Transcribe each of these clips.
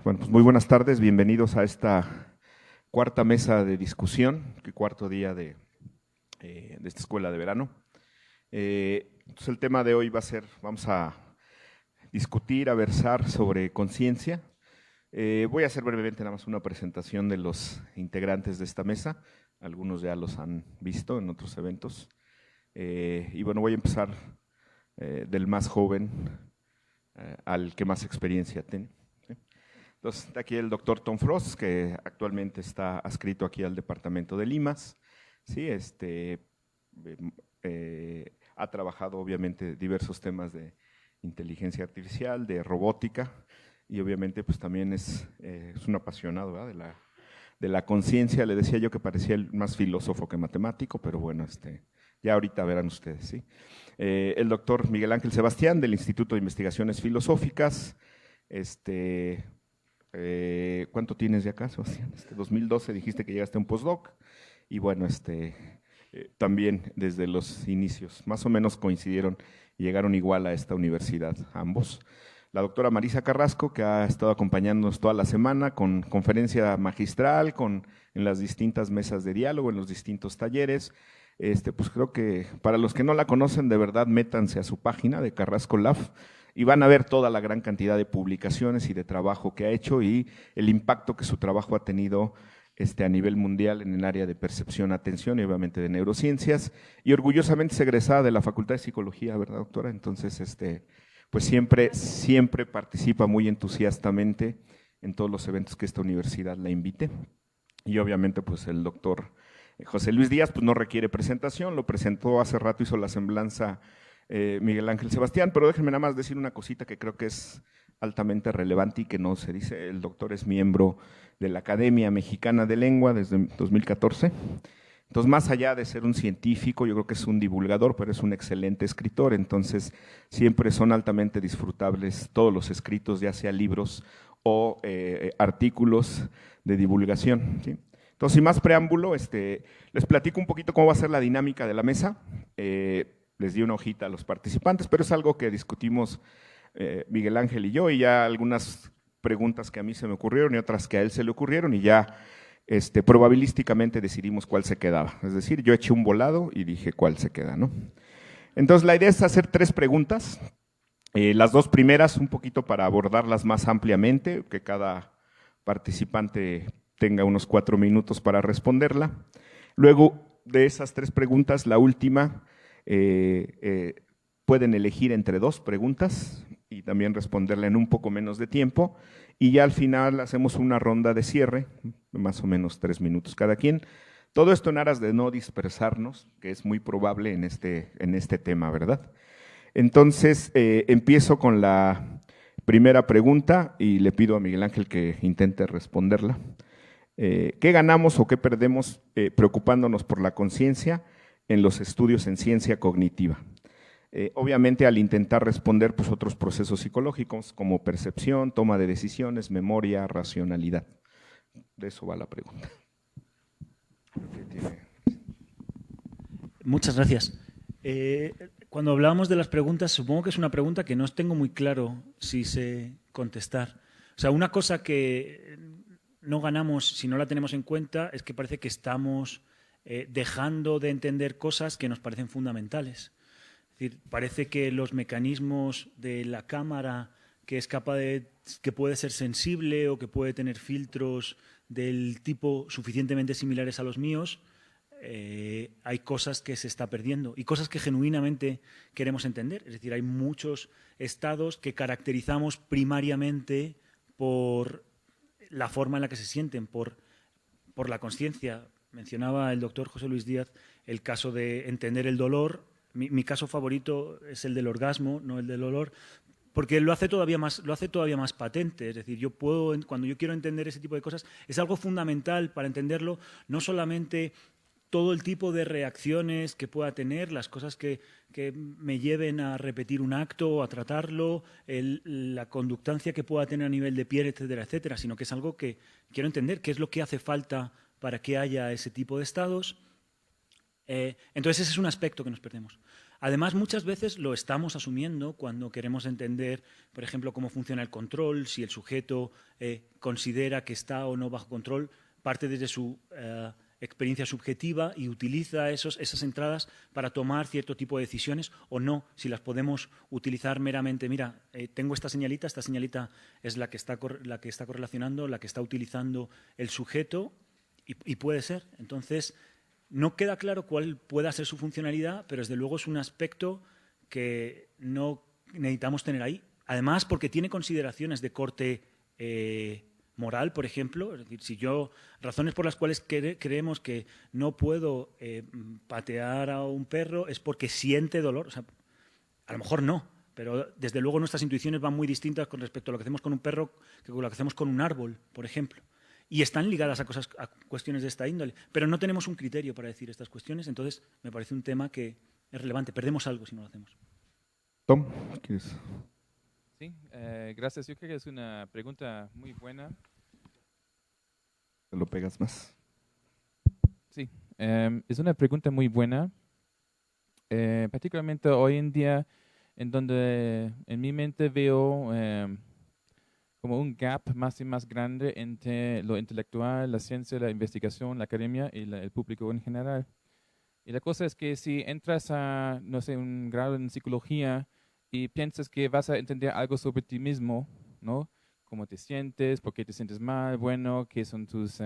Bueno, pues muy buenas tardes, bienvenidos a esta cuarta mesa de discusión, cuarto día de esta escuela de verano. Entonces el tema de hoy va a ser, vamos a discutir, a versar sobre conciencia. Voy a hacer brevemente nada más una presentación de los integrantes de esta mesa, algunos ya los han visto en otros eventos. Y bueno, voy a empezar del más joven al que más experiencia tiene. Entonces, está aquí el doctor Tom Frost, que actualmente está adscrito aquí al departamento de Limas. Sí, ha trabajado obviamente diversos temas de inteligencia artificial, de robótica, y obviamente pues también es un apasionado, ¿verdad?, de la conciencia. Le decía yo que parecía el más filósofo que matemático, pero bueno, ya ahorita verán ustedes, ¿sí? El doctor Miguel Ángel Sebastián, del Instituto de Investigaciones Filosóficas. ¿Cuánto tienes de acá, Sebastián? 2012 dijiste que llegaste a un postdoc, y bueno, también desde los inicios, más o menos coincidieron y llegaron igual a esta universidad, ambos. La doctora Marisa Carrasco, que ha estado acompañándonos toda la semana con conferencia magistral, en las distintas mesas de diálogo, en los distintos talleres. Pues creo que para los que no la conocen, de verdad, métanse a su página de Carrasco Lab y van a ver toda la gran cantidad de publicaciones y de trabajo que ha hecho y el impacto que su trabajo ha tenido a nivel mundial en el área de percepción, atención y obviamente de neurociencias, y orgullosamente es egresada de la Facultad de Psicología, ¿verdad, doctora? Entonces, pues siempre participa muy entusiastamente en todos los eventos que esta universidad la invite. Y obviamente pues el doctor José Luis Díaz pues no requiere presentación, lo presentó hace rato, hizo la semblanza Miguel Ángel Sebastián, pero déjenme nada más decir una cosita que creo que es altamente relevante y que no se dice. El doctor es miembro de la Academia Mexicana de Lengua desde 2014. Entonces, más allá de ser un científico, yo creo que es un divulgador, pero es un excelente escritor. Entonces, siempre son altamente disfrutables todos los escritos, ya sea libros o artículos de divulgación, ¿sí? Entonces, sin más preámbulo, les platico un poquito cómo va a ser la dinámica de la mesa. Les di una hojita a los participantes, pero es algo que discutimos Miguel Ángel y yo, y ya algunas preguntas que a mí se me ocurrieron y otras que a él se le ocurrieron, y ya probabilísticamente decidimos cuál se quedaba. Es decir, yo eché un volado y dije cuál se queda, ¿no? Entonces, la idea es hacer 3 preguntas. Las 2 primeras, un poquito para abordarlas más ampliamente, que cada participante tenga unos 4 minutos para responderla. Luego, de esas 3 preguntas, la última, pueden elegir entre 2 preguntas y también responderla en un poco menos de tiempo, y ya al final hacemos una ronda de cierre, más o menos 3 minutos cada quien. Todo esto en aras de no dispersarnos, que es muy probable en este tema, ¿verdad? Entonces, empiezo con la primera pregunta y le pido a Miguel Ángel que intente responderla. ¿Qué ganamos o qué perdemos preocupándonos por la conciencia en los estudios en ciencia cognitiva? Obviamente, al intentar responder pues, otros procesos psicológicos como percepción, toma de decisiones, memoria, racionalidad. De eso va la pregunta. Muchas gracias. Cuando hablábamos de las preguntas, supongo que es una pregunta que no tengo muy claro si sé contestar. O sea, una cosa que no ganamos si no la tenemos en cuenta es que parece que estamos dejando de entender cosas que nos parecen fundamentales. Es decir, parece que los mecanismos de la cámara que es capaz que puede ser sensible o que puede tener filtros del tipo suficientemente similares a los míos, hay cosas que se está perdiendo y cosas que genuinamente queremos entender. Es decir, hay muchos estados que caracterizamos primariamente por la forma en la que se sienten, por la consciencia. Mencionaba el doctor José Luis Díaz el caso de entender el dolor. Mi caso favorito es el del orgasmo, no el del dolor, porque lo hace todavía más patente. Es decir, cuando yo quiero entender ese tipo de cosas, es algo fundamental para entenderlo, no solamente todo el tipo de reacciones que pueda tener, las cosas que me lleven a repetir un acto o a tratarlo, la conductancia que pueda tener a nivel de piel, etcétera, etcétera, sino que es algo que quiero entender, qué es lo que hace falta para que haya ese tipo de estados. Entonces ese es un aspecto que nos perdemos. Además, muchas veces lo estamos asumiendo cuando queremos entender, por ejemplo, cómo funciona el control, si el sujeto considera que está o no bajo control, parte desde su experiencia subjetiva y utiliza esas entradas para tomar cierto tipo de decisiones o no, si las podemos utilizar meramente. Mira, tengo esta señalita es la que está correlacionando, la que está utilizando el sujeto y puede ser. Entonces, no queda claro cuál pueda ser su funcionalidad, pero desde luego es un aspecto que no necesitamos tener ahí. Además, porque tiene consideraciones de corte moral, por ejemplo. Es decir, si razones por las cuales creemos que no puedo patear a un perro es porque siente dolor. O sea, a lo mejor no, pero desde luego nuestras intuiciones van muy distintas con respecto a lo que hacemos con un perro que con lo que hacemos con un árbol, por ejemplo. Y están ligadas a cuestiones de esta índole, pero no tenemos un criterio para decir estas cuestiones, entonces me parece un tema que es relevante. Perdemos algo si no lo hacemos. Tom, ¿quieres? Sí, gracias. Yo creo que es una pregunta muy buena. ¿Te lo pegas más? Sí, es una pregunta muy buena, particularmente hoy en día, en donde en mi mente veo como un gap más y más grande entre lo intelectual, la ciencia, la investigación, la academia y el público en general. Y la cosa es que si entras a, no sé, un grado en psicología y piensas que vas a entender algo sobre ti mismo, ¿no? Cómo te sientes, por qué te sientes mal, bueno, qué son tus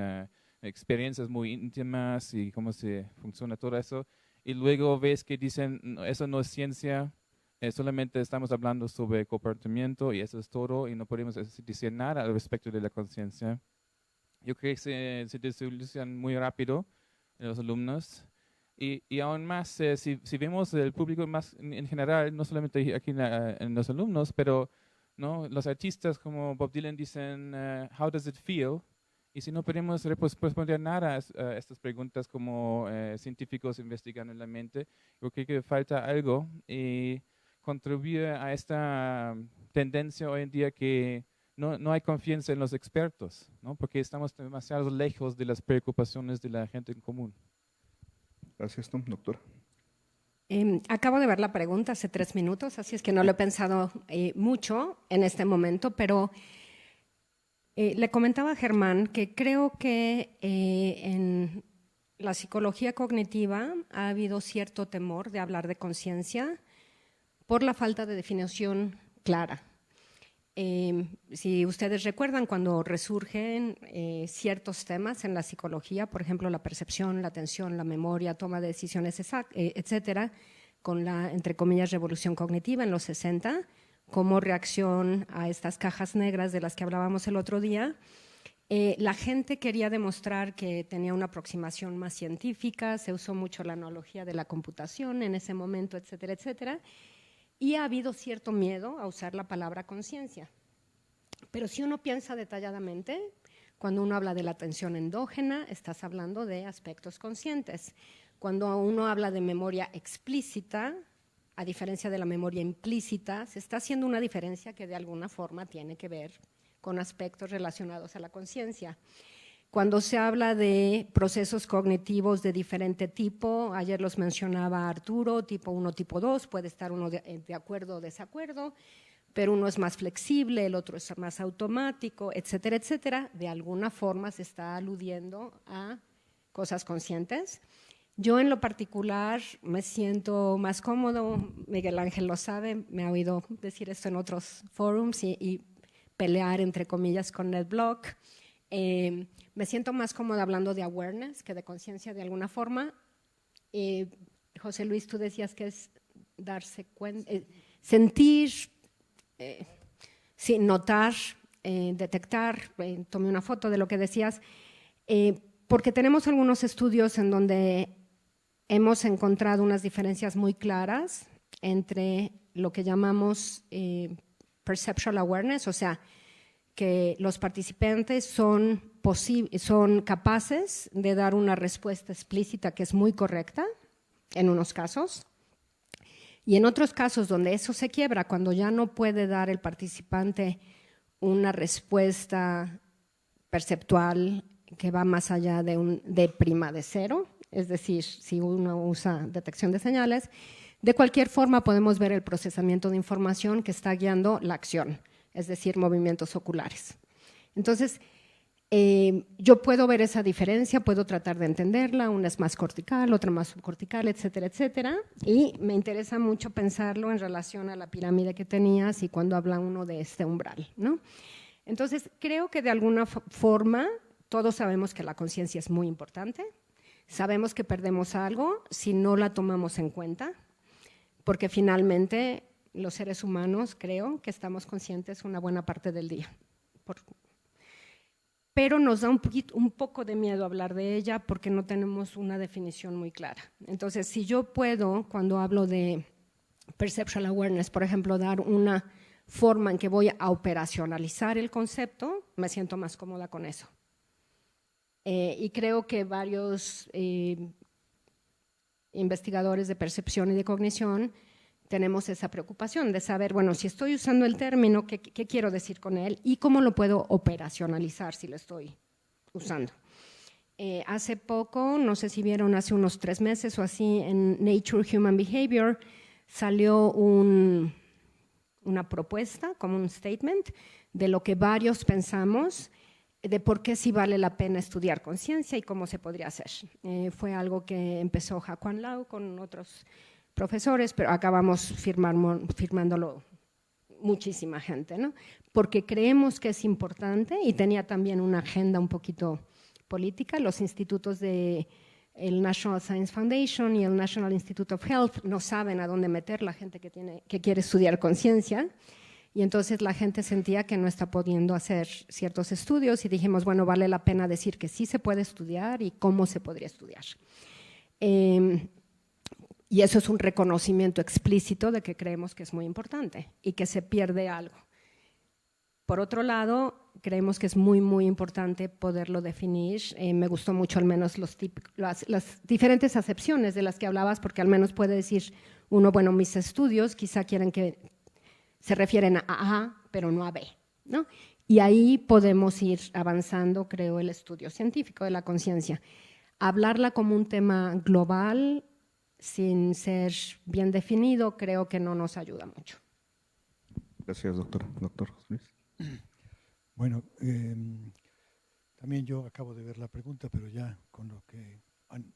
experiencias muy íntimas y cómo se funciona todo eso. Y luego ves que dicen, "No, eso no es ciencia, solamente estamos hablando sobre comportamiento y eso es todo y no podemos decir nada al respecto de la conciencia". Yo creo que se desilusionan muy rápido los alumnos. Y aún más, si vemos el público más en general, no solamente aquí en los alumnos, pero ¿no? Los artistas como Bob Dylan dicen, "How does it feel?". Y si no podemos responder nada a estas preguntas como científicos investigando en la mente, yo creo que falta algo y contribuye a esta tendencia hoy en día que no hay confianza en los expertos, ¿no? Porque estamos demasiado lejos de las preocupaciones de la gente en común. Gracias, Tom. Doctora. Acabo de ver la pregunta hace 3 minutos, así es que no lo he pensado mucho en este momento, pero le comentaba a Germán que creo que en la psicología cognitiva ha habido cierto temor de hablar de conciencia por la falta de definición clara. Si ustedes recuerdan, cuando resurgen ciertos temas en la psicología, por ejemplo, la percepción, la atención, la memoria, toma de decisiones, etcétera, con la, entre comillas, revolución cognitiva en los 60, como reacción a estas cajas negras de las que hablábamos el otro día, la gente quería demostrar que tenía una aproximación más científica, se usó mucho la analogía de la computación en ese momento, etcétera, etcétera. Y ha habido cierto miedo a usar la palabra conciencia. Pero si uno piensa detalladamente, cuando uno habla de la atención endógena, estás hablando de aspectos conscientes. Cuando uno habla de memoria explícita, a diferencia de la memoria implícita, se está haciendo una diferencia que de alguna forma tiene que ver con aspectos relacionados a la conciencia. Cuando se habla de procesos cognitivos de diferente tipo, ayer los mencionaba Arturo, tipo 1, tipo 2, puede estar uno de acuerdo o desacuerdo, pero uno es más flexible, el otro es más automático, etcétera, etcétera. De alguna forma se está aludiendo a cosas conscientes. Yo en lo particular me siento más cómodo, Miguel Ángel lo sabe, me ha oído decir esto en otros forums y pelear entre comillas con Ned Block. Me siento más cómoda hablando de awareness que de conciencia de alguna forma. José Luis, tú decías que es darse cuenta, sentir, sí, notar, detectar. Tomé una foto de lo que decías, porque tenemos algunos estudios en donde hemos encontrado unas diferencias muy claras entre lo que llamamos perceptual awareness, o sea, que los participantes son capaces de dar una respuesta explícita que es muy correcta en unos casos, y en otros casos donde eso se quiebra, cuando ya no puede dar el participante una respuesta perceptual que va más allá de prima de cero, es decir, si uno usa detección de señales, De cualquier forma, podemos ver el procesamiento de información que está guiando la acción, es decir, movimientos oculares. Entonces, yo puedo ver esa diferencia, puedo tratar de entenderla, una es más cortical, otra más subcortical, etcétera, etcétera, y me interesa mucho pensarlo en relación a la pirámide que tenías y cuando habla uno de este umbral, ¿no? Entonces, creo que de alguna forma todos sabemos que la conciencia es muy importante, sabemos que perdemos algo si no la tomamos en cuenta, porque finalmente los seres humanos creo que estamos conscientes una buena parte del día. Pero nos da un poco de miedo hablar de ella porque no tenemos una definición muy clara. Entonces, si yo puedo, cuando hablo de perceptual awareness, por ejemplo, dar una forma en que voy a operacionalizar el concepto, me siento más cómoda con eso. Y creo que varios investigadores de percepción y de cognición tenemos esa preocupación de saber, bueno, si estoy usando el término, ¿qué quiero decir con él? Y cómo lo puedo operacionalizar si lo estoy usando. Hace poco, no sé si vieron, hace unos 3 meses o así, en Nature Human Behavior, salió una propuesta, como un statement, de lo que varios pensamos, de por qué sí vale la pena estudiar conciencia y cómo se podría hacer. Fue algo que empezó Hakuan Lau con otros profesores, pero acabamos firmándolo muchísima gente, ¿no? Porque creemos que es importante y tenía también una agenda un poquito política. Los institutos de el National Science Foundation y el National Institute of Health no saben a dónde meter la gente que quiere estudiar conciencia, y entonces la gente sentía que no está pudiendo hacer ciertos estudios y dijimos, bueno, vale la pena decir que sí se puede estudiar y cómo se podría estudiar. Y eso es un reconocimiento explícito de que creemos que es muy importante y que se pierde algo. Por otro lado, creemos que es muy, muy importante poderlo definir. Me gustó mucho al menos las diferentes acepciones de las que hablabas, porque al menos puede decir uno, bueno, mis estudios quizá quieren que se refieren a A, pero no a B, ¿no? Y ahí podemos ir avanzando, creo, el estudio científico de la conciencia. Hablarla como un tema global, sin ser bien definido, creo que no nos ayuda mucho. Gracias, doctor. Doctor Luis. Bueno, también yo acabo de ver la pregunta, pero ya con lo que han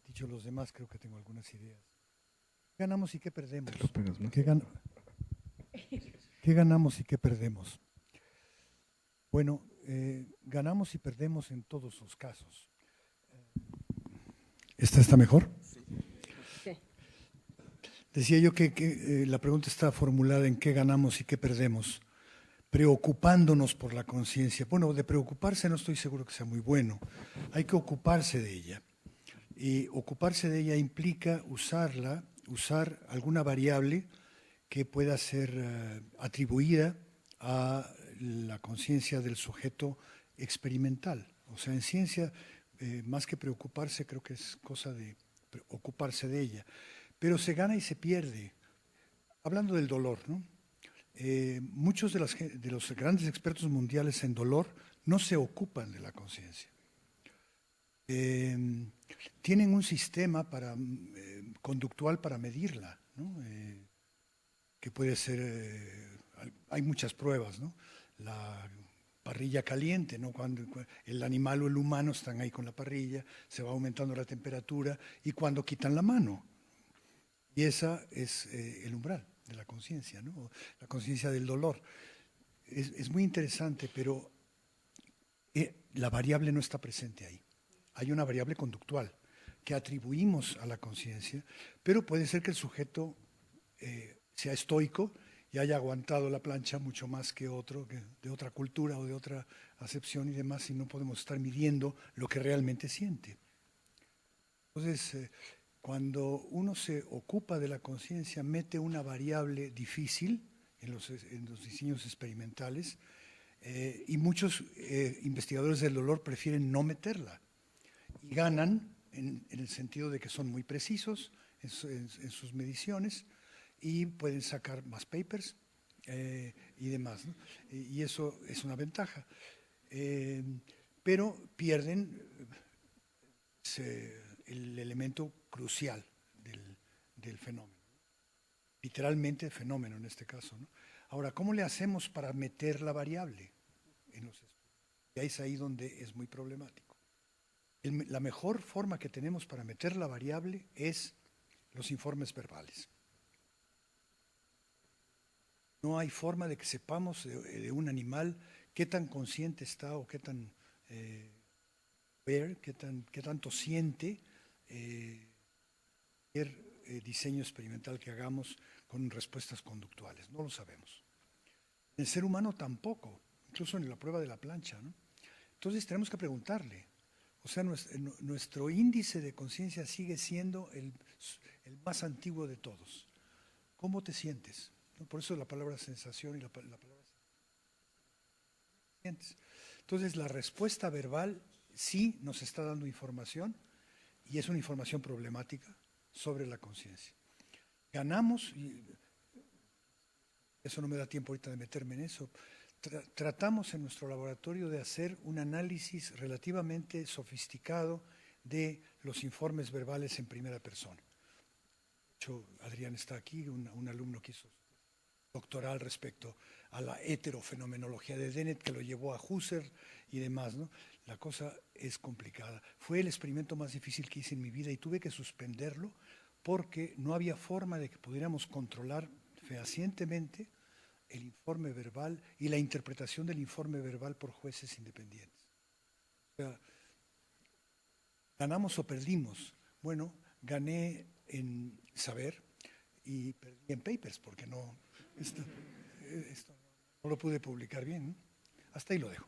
dicho los demás creo que tengo algunas ideas. ¿Qué ganamos y qué perdemos? ¿Qué ganamos y qué perdemos? Bueno, ganamos y perdemos en todos los casos. ¿Esta está mejor? Sí. Decía yo que la pregunta está formulada en qué ganamos y qué perdemos, preocupándonos por la conciencia. Bueno, de preocuparse no estoy seguro que sea muy bueno, hay que ocuparse de ella. Y ocuparse de ella implica usar alguna variable que pueda ser atribuida a la conciencia del sujeto experimental. O sea, en ciencia, más que preocuparse, creo que es cosa de ocuparse de ella. Pero se gana y se pierde. Hablando del dolor, ¿no? Muchos de los grandes expertos mundiales en dolor no se ocupan de la conciencia. Tienen un sistema conductual para medirla, ¿no? Que puede ser, hay muchas pruebas, ¿no? La parrilla caliente, ¿no? Cuando el animal o el humano están ahí con la parrilla, se va aumentando la temperatura y cuando quitan la mano. Y esa es el umbral de la conciencia, ¿no? La conciencia del dolor. Es muy interesante, pero la variable no está presente ahí. Hay una variable conductual que atribuimos a la conciencia, pero puede ser que el sujeto sea estoico y haya aguantado la plancha mucho más que otro, de otra cultura o de otra acepción y demás, y no podemos estar midiendo lo que realmente siente. Entonces, cuando uno se ocupa de la conciencia, mete una variable difícil en los diseños experimentales y muchos investigadores del dolor prefieren no meterla y ganan en el sentido de que son muy precisos en sus mediciones y pueden sacar más papers y demás, ¿no? Y eso es una ventaja. Pero pierden el elemento crucial del fenómeno. literalmente fenómeno en este caso, ¿no? Ahora, ¿cómo le hacemos para meter la variable en los estudios? Y ahí es ahí donde es muy problemático. La mejor forma que tenemos para meter la variable es los informes verbales. No hay forma de que sepamos de un animal qué tan consciente está o qué tan qué tanto siente cualquier diseño experimental que hagamos con respuestas conductuales. No lo sabemos. El ser humano tampoco, incluso en la prueba de la plancha, ¿no? Entonces tenemos que preguntarle. O sea, nuestro índice de conciencia sigue siendo el más antiguo de todos. ¿Cómo te sientes? ¿No? Por eso la palabra sensación y la palabra sientes. Entonces la respuesta verbal sí nos está dando información y es una información problemática sobre la conciencia. Ganamos, y eso no me da tiempo ahorita de meterme en eso, tratamos en nuestro laboratorio de hacer un análisis relativamente sofisticado de los informes verbales en primera persona. De hecho, Adrián está aquí, un alumno que hizo doctoral respecto a la heterofenomenología de Dennett, que lo llevó a Husserl y demás, ¿no? La cosa es complicada. Fue el experimento más difícil que hice en mi vida y tuve que suspenderlo porque no había forma de que pudiéramos controlar fehacientemente el informe verbal y la interpretación del informe verbal por jueces independientes. O sea, ¿ganamos o perdimos? Bueno, gané en saber y perdí en papers porque esto no lo pude publicar bien, ¿no? Hasta ahí lo dejo.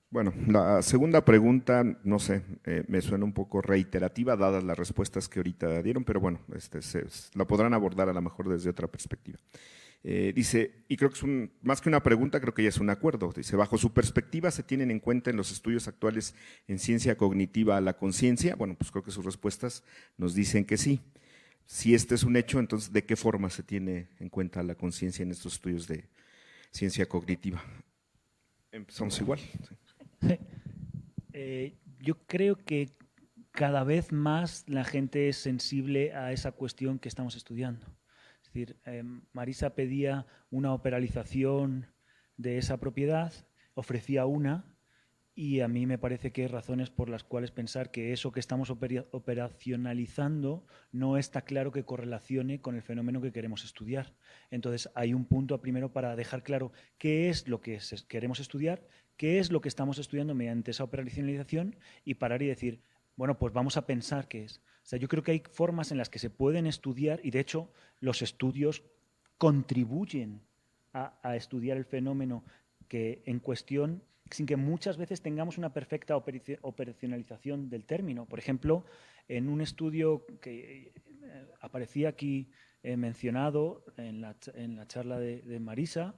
Bueno, la segunda pregunta, no sé, me suena un poco reiterativa dadas las respuestas que ahorita dieron, pero bueno, la podrán abordar a lo mejor desde otra perspectiva. Dice, y creo que es más que una pregunta, creo que ya es un acuerdo. Dice, bajo su perspectiva, ¿se tienen en cuenta en los estudios actuales en ciencia cognitiva la conciencia? Bueno, pues creo que sus respuestas nos dicen que sí. Si este es un hecho, entonces, ¿de qué forma se tiene en cuenta la conciencia en estos estudios de ciencia cognitiva? Empezamos igual. Yo creo que cada vez más la gente es sensible a esa cuestión que estamos estudiando. Es decir, Marisa pedía una operalización de esa propiedad, ofrecía una, y a mí me parece que hay razones por las cuales pensar que eso que estamos operacionalizando no está claro que correlacione con el fenómeno que queremos estudiar. Entonces hay un punto primero para dejar claro qué es lo que queremos estudiar, qué es lo que estamos estudiando mediante esa operacionalización y parar y decir, bueno, pues vamos a pensar qué es. O sea, yo creo que hay formas en las que se pueden estudiar y de hecho los estudios contribuyen a estudiar el fenómeno que en cuestión, sin que muchas veces tengamos una perfecta operacionalización del término. Por ejemplo, en un estudio que aparecía aquí mencionado en la charla de Marisa,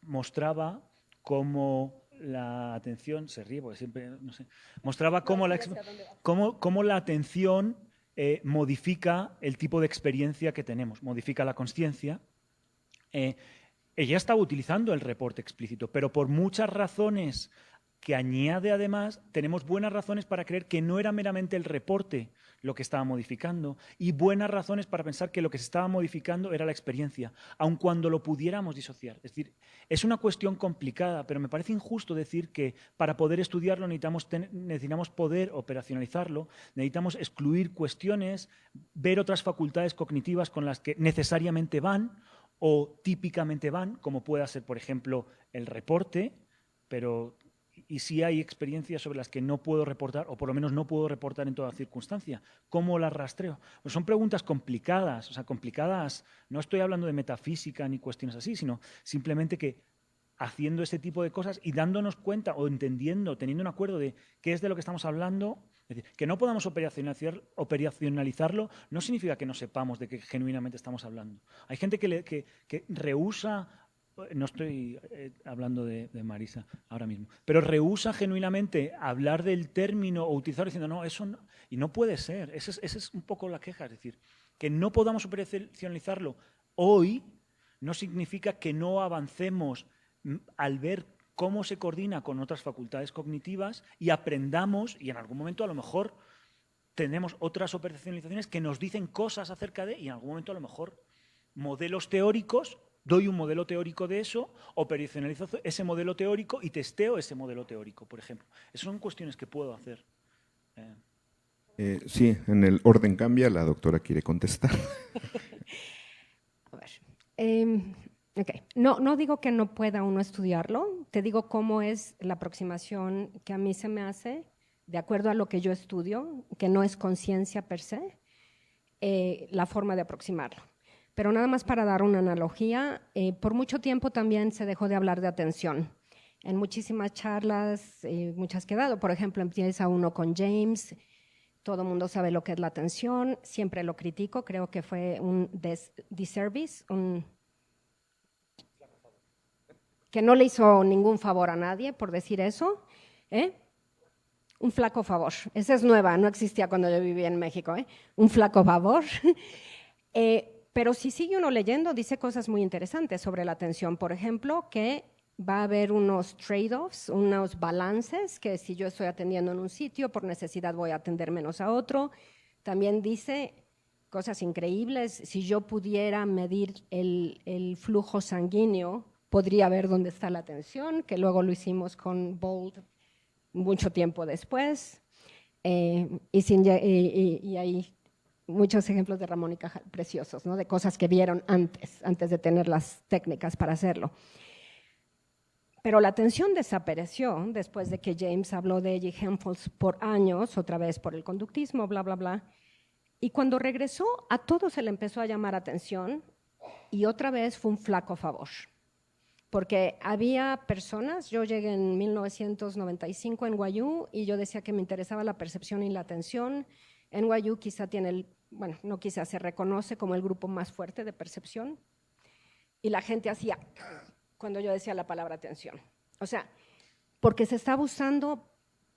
mostraba cómo la atención, se ríe porque siempre, no sé, mostraba cómo la atención modifica el tipo de experiencia que tenemos, modifica la consciencia. Ella estaba utilizando el reporte explícito, pero por muchas razones que añade además, tenemos buenas razones para creer que no era meramente el reporte lo que estaba modificando y buenas razones para pensar que lo que se estaba modificando era la experiencia, aun cuando lo pudiéramos disociar. Es decir, es una cuestión complicada, pero me parece injusto decir que para poder estudiarlo necesitamos poder operacionalizarlo, necesitamos excluir cuestiones, ver otras facultades cognitivas con las que necesariamente van o típicamente van, como pueda ser, por ejemplo, el reporte, pero y si hay experiencias sobre las que no puedo reportar, o por lo menos no puedo reportar en toda circunstancia, ¿cómo las rastreo? Pues son preguntas complicadas, o sea, complicadas, no estoy hablando de metafísica ni cuestiones así, sino simplemente que haciendo ese tipo de cosas y dándonos cuenta o entendiendo, teniendo un acuerdo de qué es de lo que estamos hablando, es decir, que no podamos operacionalizarlo no significa que no sepamos de qué genuinamente estamos hablando. Hay gente que rehúsa, no estoy hablando de Marisa ahora mismo, pero rehúsa genuinamente hablar del término o utilizarlo diciendo, no, eso no, y no puede ser. Esa es un poco la queja, es decir, que no podamos operacionalizarlo hoy no significa que no avancemos al ver cómo se coordina con otras facultades cognitivas y aprendamos, y en algún momento a lo mejor tenemos otras operacionalizaciones que nos dicen cosas acerca de, y en algún momento a lo mejor modelos teóricos, doy un modelo teórico de eso, operacionalizo ese modelo teórico y testeo ese modelo teórico, por ejemplo. Esas son cuestiones que puedo hacer. Sí, en el orden cambia, la doctora quiere contestar. A ver. Okay. No digo que no pueda uno estudiarlo, te digo cómo es la aproximación que a mí se me hace, de acuerdo a lo que yo estudio, que no es conciencia per se, la forma de aproximarlo. Pero nada más para dar una analogía, por mucho tiempo también se dejó de hablar de atención. En muchísimas charlas, muchas que he dado, por ejemplo, empieza uno con James, todo el mundo sabe lo que es la atención, siempre lo critico, creo que fue un disservice, que no le hizo ningún favor a nadie por decir eso, un flaco favor. Esa es nueva, no existía cuando yo vivía en México, un flaco favor. Pero si sigue uno leyendo, dice cosas muy interesantes sobre la atención. Por ejemplo, que va a haber unos trade-offs, unos balances, que si yo estoy atendiendo en un sitio, por necesidad voy a atender menos a otro. También dice cosas increíbles. Si yo pudiera medir el flujo sanguíneo, podría ver dónde está la atención, que luego lo hicimos con Bold mucho tiempo después. Y hay muchos ejemplos de Ramón y Cajal preciosos, ¿no? De cosas que vieron antes de tener las técnicas para hacerlo. Pero la atención desapareció después de que James habló de ella y Helmholtz por años, otra vez por el conductismo, bla, bla, bla. Y cuando regresó, a todos se le empezó a llamar atención y otra vez fue un flaco favor. Porque había personas, yo llegué en 1995 en NYU y yo decía que me interesaba la percepción y la atención. NYU quizá tiene, no quizá, se reconoce como el grupo más fuerte de percepción. Y la gente hacía cuando yo decía la palabra atención. O sea, porque se está usando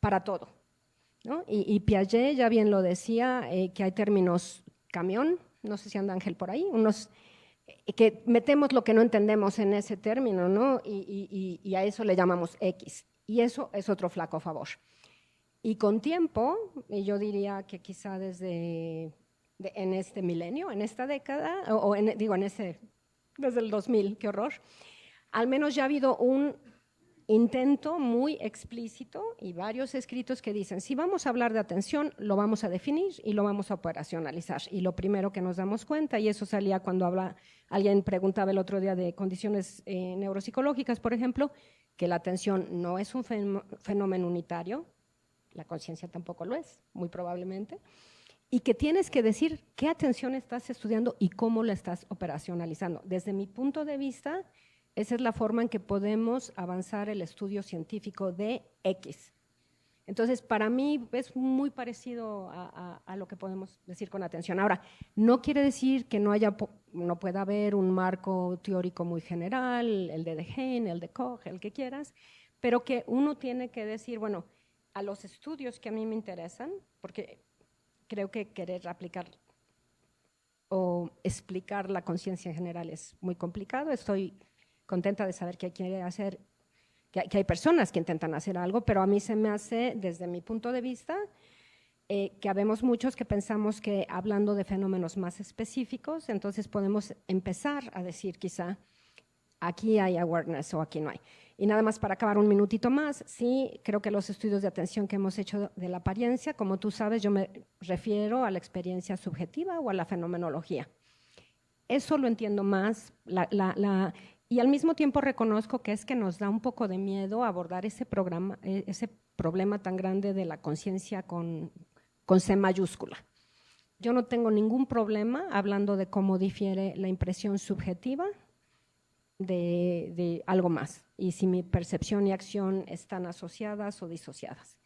para todo, ¿no? Y Piaget ya bien lo decía, que hay términos camión, no sé si anda Ángel por ahí, unos que metemos lo que no entendemos en ese término, ¿no? Y a eso le llamamos X. Y eso es otro flaco favor. Y con tiempo, y yo diría que quizá en este milenio, en esta década, desde el 2000, qué horror, al menos ya ha habido un intento muy explícito y varios escritos que dicen, si vamos a hablar de atención, lo vamos a definir y lo vamos a operacionalizar. Y lo primero que nos damos cuenta, y eso salía cuando alguien preguntaba el otro día de condiciones neuropsicológicas, por ejemplo, que la atención no es un fenómeno unitario, la conciencia tampoco lo es, muy probablemente, y que tienes que decir qué atención estás estudiando y cómo la estás operacionalizando. Desde mi punto de vista, esa es la forma en que podemos avanzar el estudio científico de X. Entonces, para mí es muy parecido a lo que podemos decir con atención. Ahora, no quiere decir que no pueda haber un marco teórico muy general, el de Dehaene, el de Koch, el que quieras, pero que uno tiene que decir, bueno, a los estudios que a mí me interesan, porque creo que querer aplicar o explicar la conciencia en general es muy complicado. Estoy contenta de saber que hay personas que intentan hacer algo, pero a mí se me hace, desde mi punto de vista, que habemos muchos que pensamos que hablando de fenómenos más específicos, entonces podemos empezar a decir quizá aquí hay awareness o aquí no hay. Y nada más para acabar un minutito más, sí, creo que los estudios de atención que hemos hecho de la apariencia, como tú sabes, yo me refiero a la experiencia subjetiva o a la fenomenología. Eso lo entiendo más, y al mismo tiempo reconozco que es que nos da un poco de miedo abordar ese problema tan grande de la conciencia con C mayúscula. Yo no tengo ningún problema hablando de cómo difiere la impresión subjetiva de algo más y si mi percepción y acción están asociadas o disociadas.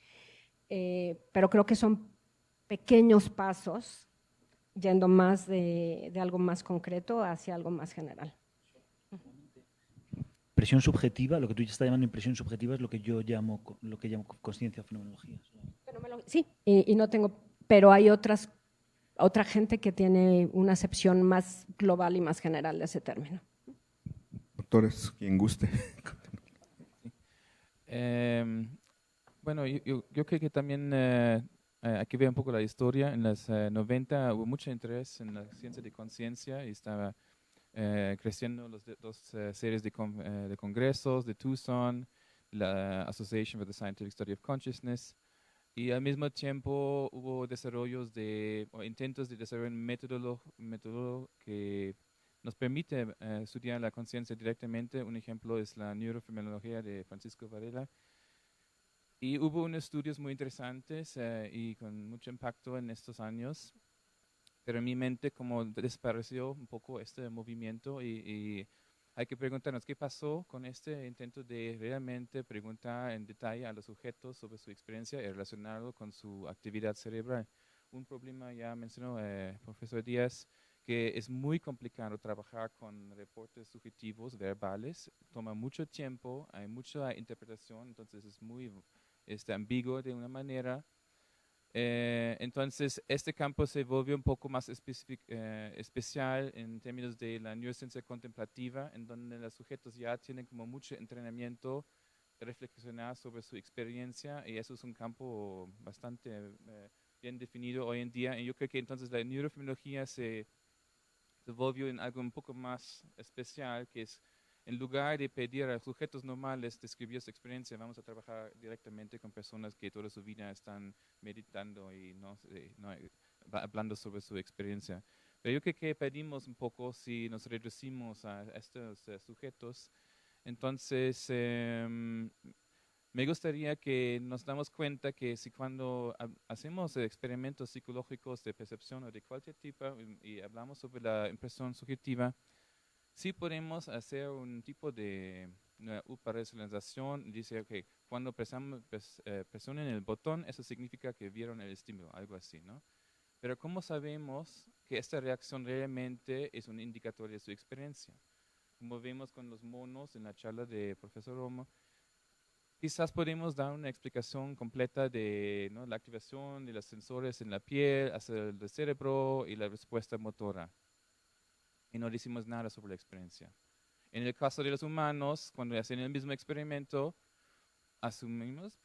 Pero creo que son pequeños pasos yendo más de algo más concreto hacia algo más general. Impresión subjetiva, lo que tú ya estás llamando impresión subjetiva es lo que yo llamo conciencia o fenomenología. Sí, y no tengo, pero hay otra gente que tiene una acepción más global y más general de ese término. Doctores, quien guste. Bueno, yo creo que también aquí veo un poco la historia. En los 90 hubo mucho interés en la ciencia de conciencia y estaba creciendo los dos series de congresos de Tucson, la Association for the Scientific Study of Consciousness, y al mismo tiempo hubo desarrollos o intentos de desarrollar un método que nos permite estudiar la conciencia directamente. Un ejemplo es la neurofenomenología de Francisco Varela. Y hubo unos estudios muy interesantes y con mucho impacto en estos años, pero en mi mente como desapareció un poco este movimiento y hay que preguntarnos qué pasó con este intento de realmente preguntar en detalle a los sujetos sobre su experiencia y relacionarlo con su actividad cerebral. Un problema ya mencionó profesor Díaz, que es muy complicado trabajar con reportes subjetivos verbales, toma mucho tiempo, hay mucha interpretación, entonces es muy ambiguo de una manera. Entonces, este campo se volvió un poco más especial en términos de la neurociencia contemplativa, en donde los sujetos ya tienen como mucho entrenamiento de reflexionar sobre su experiencia, y eso es un campo bastante bien definido hoy en día. Y yo creo que entonces la neurofenomenología se volvió en algo un poco más especial, que es en lugar de pedir a sujetos normales describir su experiencia, vamos a trabajar directamente con personas que toda su vida están meditando y no hablando sobre su experiencia. Pero yo creo que pedimos un poco si nos reducimos a estos sujetos. Entonces, me gustaría que nos damos cuenta que si cuando hacemos experimentos psicológicos de percepción o de cualquier tipo y hablamos sobre la impresión subjetiva, sí podemos hacer un tipo de personalización. Dice, ok, cuando presionen el botón, eso significa que vieron el estímulo, algo así, ¿no? Pero ¿cómo sabemos que esta reacción realmente es un indicador de su experiencia? Como vimos con los monos en la charla de profesor Romo, quizás podemos dar una explicación completa de, ¿no?, la activación de los sensores en la piel, hacia el cerebro y la respuesta motora. Y no decimos nada sobre la experiencia. En el caso de los humanos, cuando hacen el mismo experimento, asumimos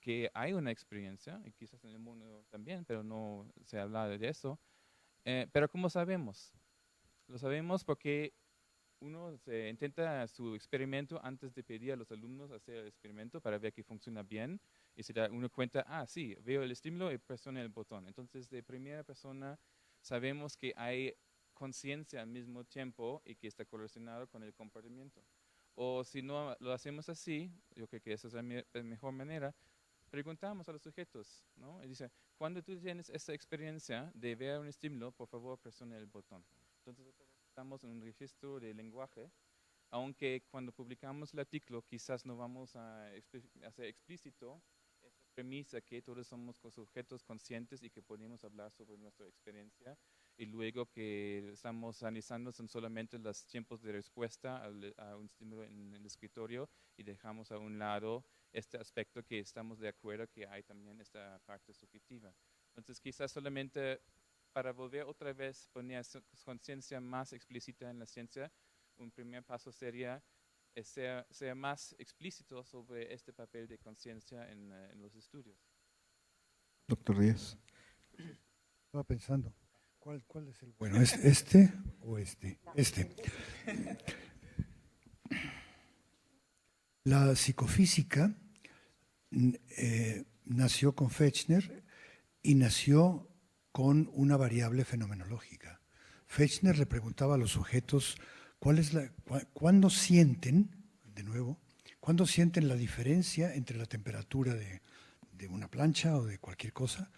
que hay una experiencia, y quizás en el mundo también, pero no se habla de eso. Pero ¿cómo sabemos? Lo sabemos porque uno se intenta su experimento antes de pedir a los alumnos hacer el experimento para ver que funciona bien, y se da uno cuenta, sí, veo el estímulo y presiono el botón. Entonces, de primera persona, sabemos que hay conciencia al mismo tiempo y que está correlacionado con el comportamiento. O si no lo hacemos así, yo creo que esa es la mejor manera, preguntamos a los sujetos, ¿no? Y dice, cuando tú tienes esa experiencia de ver un estímulo, por favor presione el botón. Entonces estamos en un registro de lenguaje, aunque cuando publicamos el artículo quizás no vamos a hacer explícito esta premisa que todos somos sujetos conscientes y que podemos hablar sobre nuestra experiencia, y luego que estamos analizando son solamente los tiempos de respuesta a un estímulo en el escritorio, y dejamos a un lado este aspecto que estamos de acuerdo que hay también esta parte subjetiva. Entonces quizás solamente para volver otra vez poner conciencia más explícita en la ciencia, un primer paso sería ser más explícito sobre este papel de conciencia en los estudios. Doctor Díaz. Estaba pensando, ¿cuál es el bueno? ¿Es este o este? Este. La psicofísica nació con Fechner y nació con una variable fenomenológica. Fechner le preguntaba a los sujetos ¿cuándo sienten, de nuevo, cuándo sienten la diferencia entre la temperatura de una plancha o de cualquier cosa?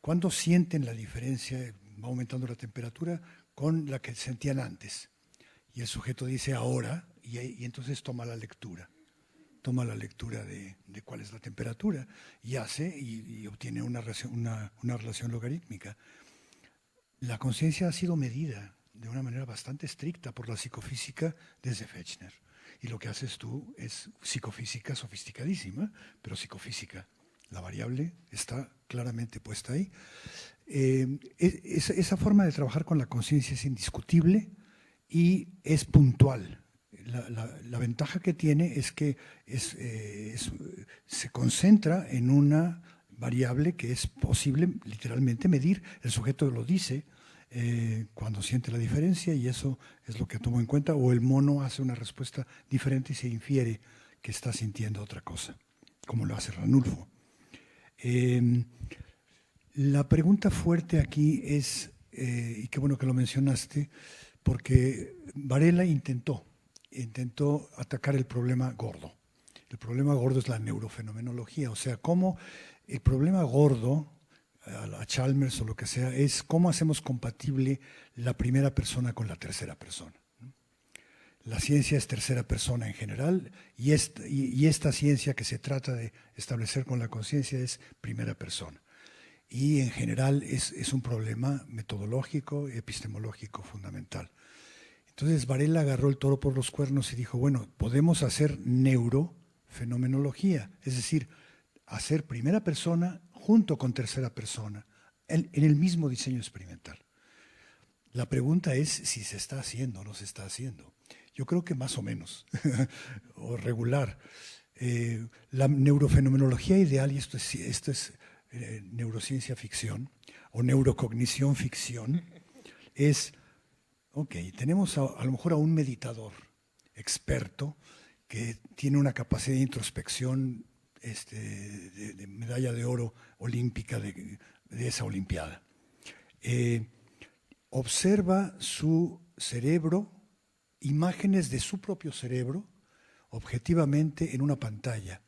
¿Cuándo sienten la diferencia, va aumentando la temperatura, con la que sentían antes? Y el sujeto dice ahora, y entonces toma la lectura de cuál es la temperatura, y hace y obtiene una relación logarítmica. La conciencia ha sido medida de una manera bastante estricta por la psicofísica desde Fechner. Y lo que haces tú es psicofísica sofisticadísima, pero psicofísica. La variable está claramente puesta ahí. Esa forma de trabajar con la conciencia es indiscutible y es puntual. La ventaja que tiene es que se concentra en una variable que es posible literalmente medir. El sujeto lo dice cuando siente la diferencia y eso es lo que tomo en cuenta, o el mono hace una respuesta diferente y se infiere que está sintiendo otra cosa, como lo hace Ranulfo. La pregunta fuerte aquí es, y qué bueno que lo mencionaste, porque Varela intentó atacar el problema gordo. El problema gordo es la neurofenomenología, o sea, cómo el problema gordo, a Chalmers o lo que sea, es cómo hacemos compatible la primera persona con la tercera persona. La ciencia es tercera persona en general y esta ciencia que se trata de establecer con la conciencia es primera persona. Y en general es un problema metodológico y epistemológico fundamental. Entonces Varela agarró el toro por los cuernos y dijo, bueno, podemos hacer neurofenomenología, es decir, hacer primera persona junto con tercera persona en el mismo diseño experimental. La pregunta es si se está haciendo o no se está haciendo. Yo creo que más o menos, o regular. La neurofenomenología ideal, y esto es neurociencia ficción, o neurocognición ficción, es, ok, tenemos a lo mejor a un meditador experto que tiene una capacidad de introspección de medalla de oro olímpica de esa olimpiada. Observa su cerebro, imágenes de su propio cerebro, objetivamente en una pantalla.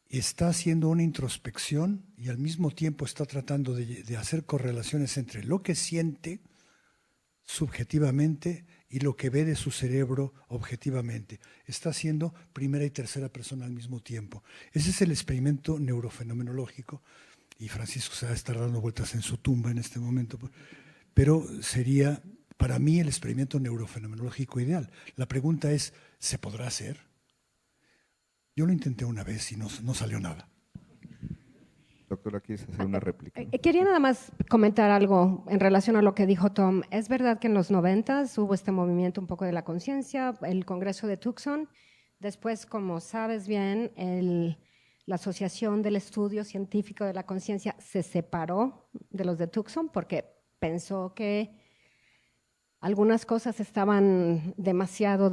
Está haciendo una introspección y al mismo tiempo está tratando de hacer correlaciones entre lo que siente subjetivamente y lo que ve de su cerebro objetivamente. Está haciendo primera y tercera persona al mismo tiempo. Ese es el experimento neurofenomenológico y Francisco se va a estar dando vueltas en su tumba en este momento, pero sería para mí el experimento neurofenomenológico ideal. La pregunta es, ¿se podrá hacer? Yo lo intenté una vez y no salió nada. Doctora, ¿quieres hacer una réplica? Quería nada más comentar algo en relación a lo que dijo Tom. Es verdad que en los 90s hubo este movimiento un poco de la conciencia, el Congreso de Tucson. Después, como sabes bien, la Asociación del Estudio Científico de la Conciencia se separó de los de Tucson porque pensó que algunas cosas estaban demasiado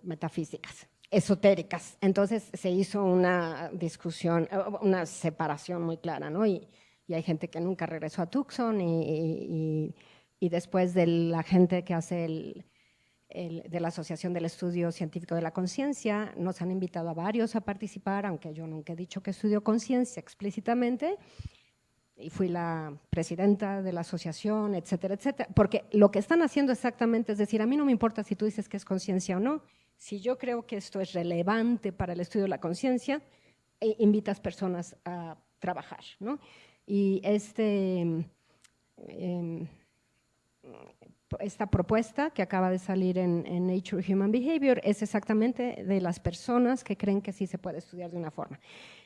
metafísicas, esotéricas. Entonces se hizo una discusión, una separación muy clara, ¿no? Y hay gente que nunca regresó a Tucson y después de la gente que hace de la Asociación del Estudio Científico de la Conciencia, nos han invitado a varios a participar, aunque yo nunca he dicho que estudio conciencia explícitamente, y fui la presidenta de la asociación, etcétera, etcétera, porque lo que están haciendo exactamente es decir, a mí no me importa si tú dices que es conciencia o no, si yo creo que esto es relevante para el estudio de la conciencia, invitas personas a trabajar, ¿no? Y esta propuesta que acaba de salir en Nature Human Behavior es exactamente de las personas que creen que sí se puede estudiar de una forma.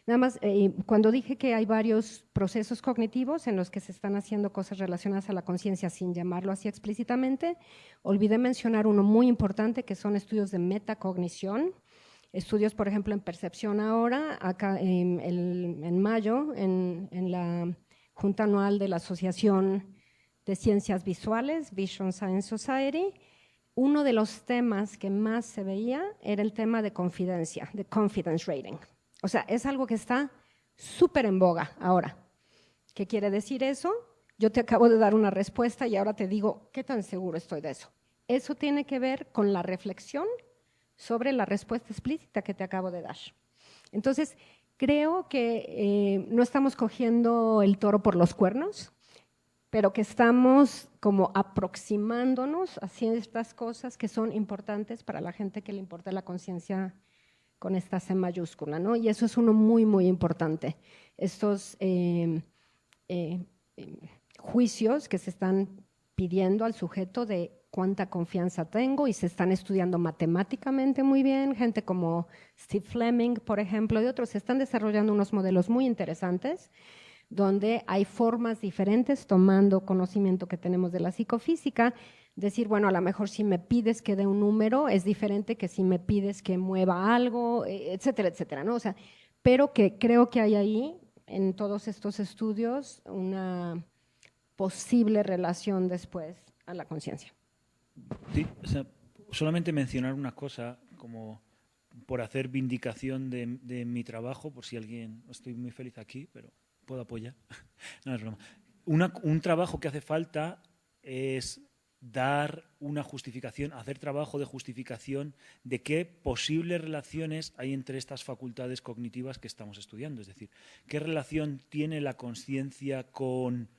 Nada más, cuando dije que hay varios procesos cognitivos en los que se están haciendo cosas relacionadas a la conciencia sin llamarlo así explícitamente, olvidé mencionar uno muy importante que son estudios de metacognición, estudios, por ejemplo, en percepción ahora, acá en mayo, en la Junta Anual de la Asociación de Ciencias Visuales, Vision Science Society, uno de los temas que más se veía era el tema de confidencia, de confidence rating. O sea, es algo que está súper en boga ahora. ¿Qué quiere decir eso? Yo te acabo de dar una respuesta y ahora te digo, ¿qué tan seguro estoy de eso? Eso tiene que ver con la reflexión sobre la respuesta explícita que te acabo de dar. Entonces, creo que no estamos cogiendo el toro por los cuernos, pero que estamos como aproximándonos a ciertas cosas que son importantes para la gente que le importa la conciencia con esta C mayúscula, ¿no? Y eso es uno muy, muy importante. Estos juicios que se están pidiendo al sujeto de cuánta confianza tengo y se están estudiando matemáticamente muy bien, gente como Steve Fleming, por ejemplo, y otros, se están desarrollando unos modelos muy interesantes donde hay formas diferentes, tomando conocimiento que tenemos de la psicofísica, decir, bueno, a lo mejor si me pides que dé un número es diferente que si me pides que mueva algo, etcétera, etcétera, ¿no? O sea, pero que creo que hay ahí en todos estos estudios una posible relación después a la conciencia. Sí, o sea, solamente mencionar una cosa como por hacer vindicación de mi trabajo, por si alguien, estoy muy feliz aquí, pero puedo apoyar. No es broma. Un trabajo que hace falta es dar una justificación, hacer trabajo de justificación de qué posibles relaciones hay entre estas facultades cognitivas que estamos estudiando. Es decir, qué relación tiene la conciencia con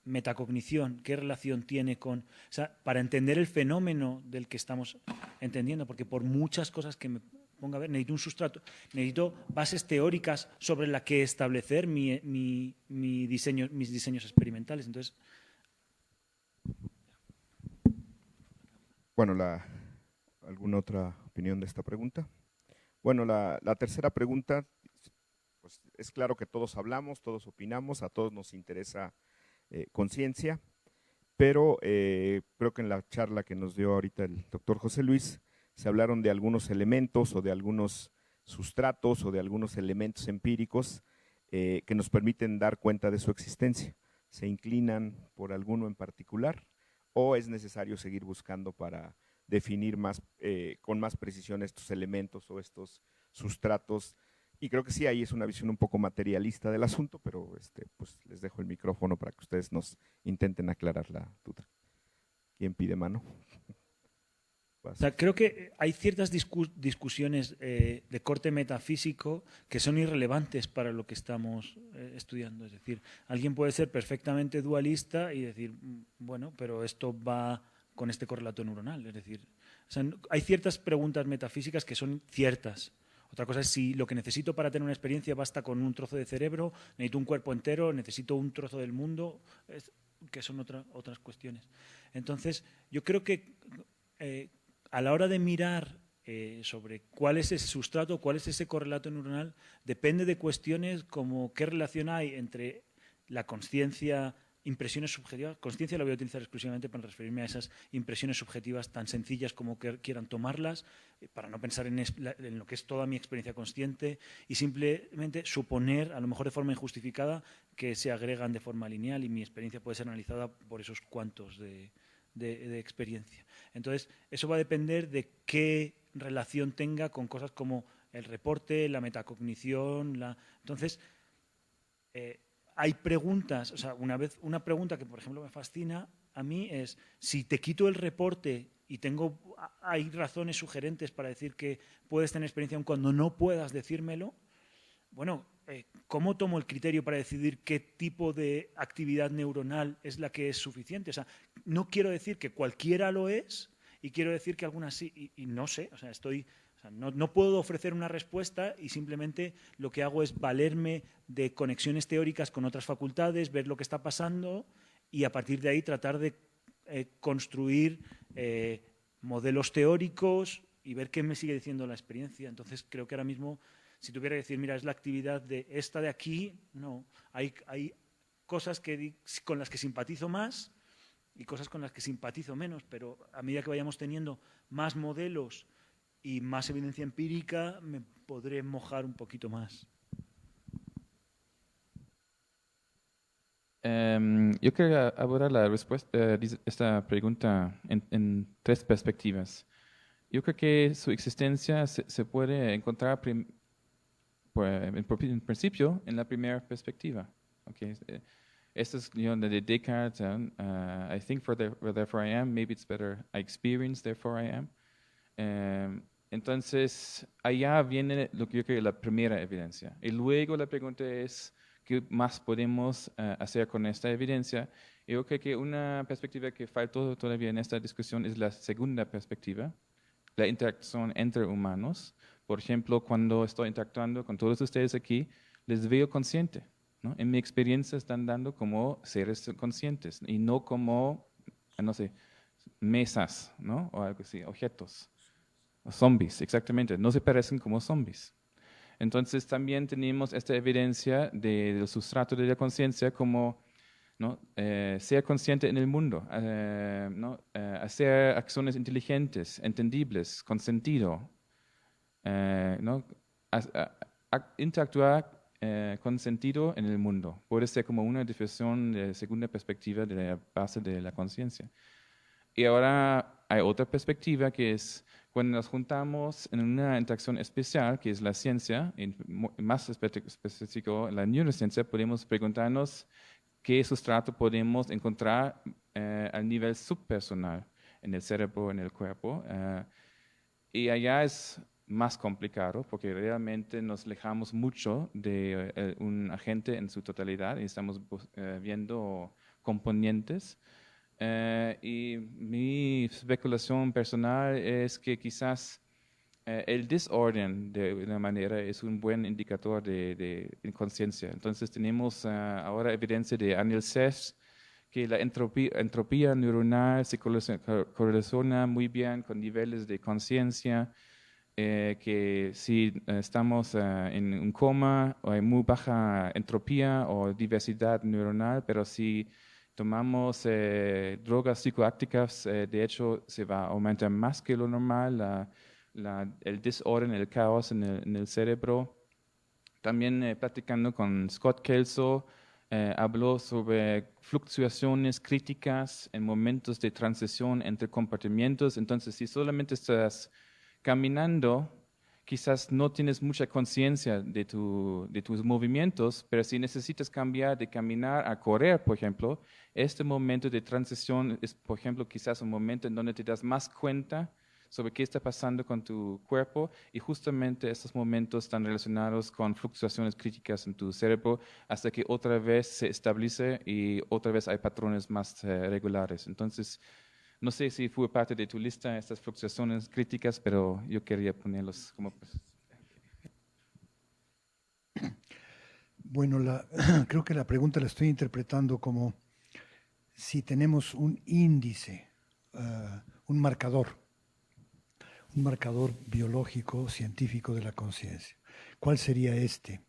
metacognición, qué relación tiene con... O sea, para entender el fenómeno del que estamos entendiendo, porque por muchas cosas que me ponga a ver, necesito un sustrato, necesito bases teóricas sobre las que establecer mis diseños experimentales. Entonces... Bueno, ¿alguna otra opinión de esta pregunta? Bueno, la tercera pregunta, pues es claro que todos hablamos, todos opinamos, a todos nos interesa conciencia, pero creo que en la charla que nos dio ahorita el doctor José Luis, se hablaron de algunos elementos o de algunos sustratos o de algunos elementos empíricos que nos permiten dar cuenta de su existencia. ¿Se inclinan por alguno en particular o es necesario seguir buscando para definir con más precisión estos elementos o estos sustratos? Y creo que sí, ahí es una visión un poco materialista del asunto, pero pues les dejo el micrófono para que ustedes nos intenten aclarar la duda. ¿Quién pide mano? O sea, creo que hay ciertas discusiones de corte metafísico que son irrelevantes para lo que estamos estudiando. Es decir, alguien puede ser perfectamente dualista y decir, bueno, pero esto va con este correlato neuronal. Es decir, o sea, hay ciertas preguntas metafísicas que son ciertas. Otra cosa es si lo que necesito para tener una experiencia basta con un trozo de cerebro, necesito un cuerpo entero, necesito un trozo del mundo, que son otras cuestiones. Entonces, yo creo que a la hora de mirar sobre cuál es ese sustrato, cuál es ese correlato neuronal, depende de cuestiones como qué relación hay entre la consciencia, impresiones subjetivas. Consciencia la voy a utilizar exclusivamente para referirme a esas impresiones subjetivas tan sencillas como que quieran tomarlas, para no pensar en lo que es toda mi experiencia consciente y simplemente suponer, a lo mejor de forma injustificada, que se agregan de forma lineal y mi experiencia puede ser analizada por esos cuantos de experiencia. Entonces, eso va a depender de qué relación tenga con cosas como el reporte, la metacognición. Entonces, hay preguntas, o sea, una pregunta que, por ejemplo, me fascina a mí es, si te quito el reporte y hay razones sugerentes para decir que puedes tener experiencia aun cuando no puedas decírmelo, bueno, ¿cómo tomo el criterio para decidir qué tipo de actividad neuronal es la que es suficiente? O sea, no quiero decir que cualquiera lo es y quiero decir que algunas sí, y no sé, o sea, no puedo ofrecer una respuesta y simplemente lo que hago es valerme de conexiones teóricas con otras facultades, ver lo que está pasando y a partir de ahí tratar de construir modelos teóricos y ver qué me sigue diciendo la experiencia. Entonces, creo que ahora mismo, si tuviera que decir, mira, es la actividad de esta de aquí, no. Hay cosas con las que simpatizo más y cosas con las que simpatizo menos, pero a medida que vayamos teniendo más modelos y más evidencia empírica, me podré mojar un poquito más. Yo quería abordar esta pregunta en tres perspectivas. Yo creo que su existencia se puede encontrar en principio en la primera perspectiva. Okay. Esto es de Descartes. I think therefore I am. Maybe it's better I experience, therefore I am. Entonces, allá viene lo que yo creo la primera evidencia. Y luego la pregunta es, ¿qué más podemos hacer con esta evidencia? Yo creo que una perspectiva que faltó todavía en esta discusión es la segunda perspectiva, la interacción entre humanos. Por ejemplo, cuando estoy interactuando con todos ustedes aquí, les veo consciente, ¿no? En mi experiencia están dando como seres conscientes y no como, no sé, mesas, ¿no? O algo así, objetos. Zombies, exactamente, no se parecen como zombies. Entonces también tenemos esta evidencia del sustrato de la conciencia como, ¿no? Ser consciente en el mundo, ¿no? Hacer acciones inteligentes, entendibles, con sentido, ¿no? Interactuar con sentido en el mundo. Puede ser como una definición de segunda perspectiva de la base de la conciencia. Y ahora hay otra perspectiva que es cuando nos juntamos en una interacción especial, que es la ciencia, en más específico la neurociencia, podemos preguntarnos qué sustrato podemos encontrar al nivel subpersonal, en el cerebro, en el cuerpo. Y allá es más complicado porque realmente nos alejamos mucho de un agente en su totalidad y estamos viendo componentes. Y mi especulación personal es que quizás el desorden de una manera es un buen indicador de inconsciencia. Entonces tenemos ahora evidencia de Anil Seth que la entropía neuronal se correlaciona muy bien con niveles de conciencia, que si estamos en un coma o hay muy baja entropía o diversidad neuronal, pero si tomamos drogas psicoactivas, de hecho se va a aumentar más que lo normal el desorden, el caos en el cerebro. También platicando con Scott Kelso, habló sobre fluctuaciones críticas en momentos de transición entre compartimientos. Entonces, si solamente estás caminando, quizás no tienes mucha conciencia de tus movimientos, pero si necesitas cambiar de caminar a correr, por ejemplo, este momento de transición es, por ejemplo, quizás un momento en donde te das más cuenta sobre qué está pasando con tu cuerpo y justamente estos momentos están relacionados con fluctuaciones críticas en tu cerebro hasta que otra vez se estabilice y otra vez hay patrones más regulares. Entonces, no sé si fue parte de tu lista estas fluctuaciones críticas, pero yo quería ponerlos como... Bueno, creo que la pregunta la estoy interpretando como si tenemos un índice, un marcador biológico, científico de la conciencia. ¿Cuál sería este?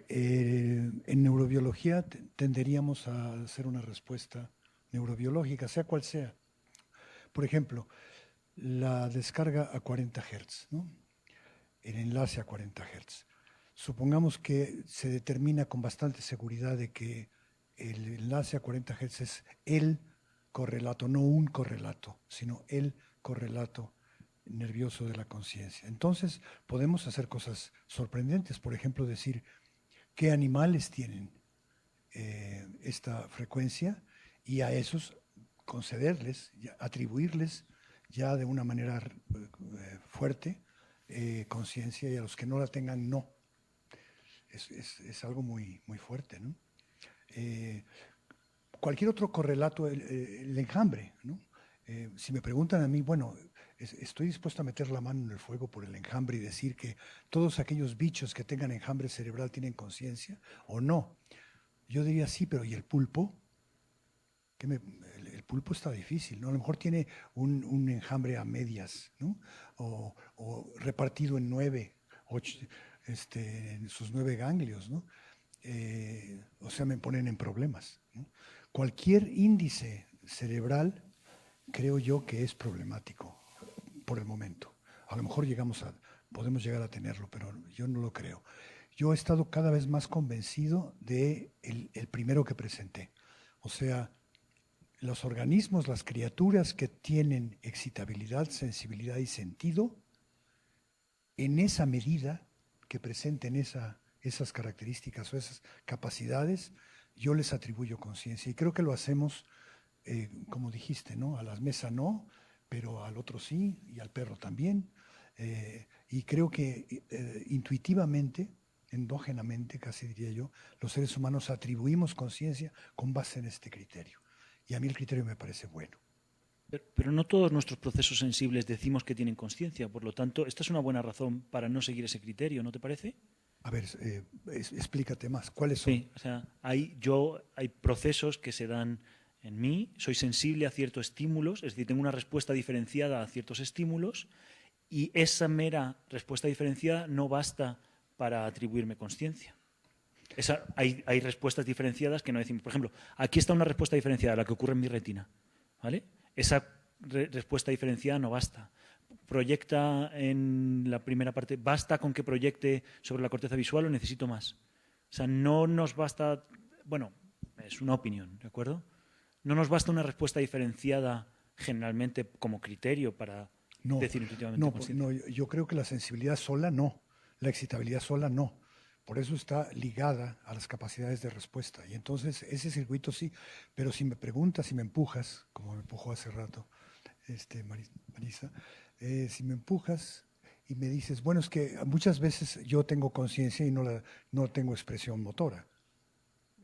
En neurobiología tenderíamos a hacer una respuesta neurobiológica, sea cual sea. Por ejemplo, la descarga a 40 Hz, ¿no? El enlace a 40 Hz. Supongamos que se determina con bastante seguridad de que el enlace a 40 Hz es el correlato, no un correlato, sino el correlato nervioso de la conciencia. Entonces podemos hacer cosas sorprendentes, por ejemplo, decir qué animales tienen esta frecuencia y a esos concederles, atribuirles ya de una manera fuerte conciencia, y a los que no la tengan, no. Es algo muy, muy fuerte, ¿no? Cualquier otro correlato, el enjambre, ¿no? Si me preguntan a mí, bueno, estoy dispuesto a meter la mano en el fuego por el enjambre y decir que todos aquellos bichos que tengan enjambre cerebral tienen conciencia o no. Yo diría sí, pero ¿y el pulpo? El pulpo está difícil, ¿no? A lo mejor tiene un enjambre a medias, ¿no? O repartido en 9, 8, en sus 9 ganglios, ¿no? O sea, me ponen en problemas, ¿no? Cualquier índice cerebral creo yo que es problemático por el momento. A lo mejor podemos llegar a tenerlo, pero yo no lo creo. Yo he estado cada vez más convencido de el primero que presenté. O sea, los organismos, las criaturas que tienen excitabilidad, sensibilidad y sentido, en esa medida que presenten esas características o esas capacidades, yo les atribuyo conciencia. Y creo que lo hacemos, como dijiste, ¿no? A la mesa no, pero al otro sí, y al perro también. Y creo que intuitivamente, endógenamente, casi diría yo, los seres humanos atribuimos conciencia con base en este criterio. Y a mí el criterio me parece bueno. Pero no todos nuestros procesos sensibles decimos que tienen conciencia. Por lo tanto, esta es una buena razón para no seguir ese criterio, ¿no te parece? A ver, explícate más. ¿Cuáles son? Sí, o sea, hay procesos que se dan en mí. Soy sensible a ciertos estímulos, es decir, tengo una respuesta diferenciada a ciertos estímulos y esa mera respuesta diferenciada no basta para atribuirme conciencia. Hay respuestas diferenciadas que no decimos. Por ejemplo, aquí está una respuesta diferenciada, la que ocurre en mi retina, ¿vale? Esa respuesta diferenciada no basta. proyecta en la primera parte, ¿basta con que proyecte sobre la corteza visual o necesito más? O sea, no nos basta, bueno, es una opinión, ¿de acuerdo? No nos basta una respuesta diferenciada generalmente como criterio para decir intuitivamente consciente. No, yo creo que la sensibilidad sola no, la excitabilidad sola no. Por eso está ligada a las capacidades de respuesta. Y entonces ese circuito sí, pero si me preguntas, si me empujas, como me empujó hace rato Marisa, si me empujas y me dices, bueno, es que muchas veces yo tengo conciencia y no tengo expresión motora.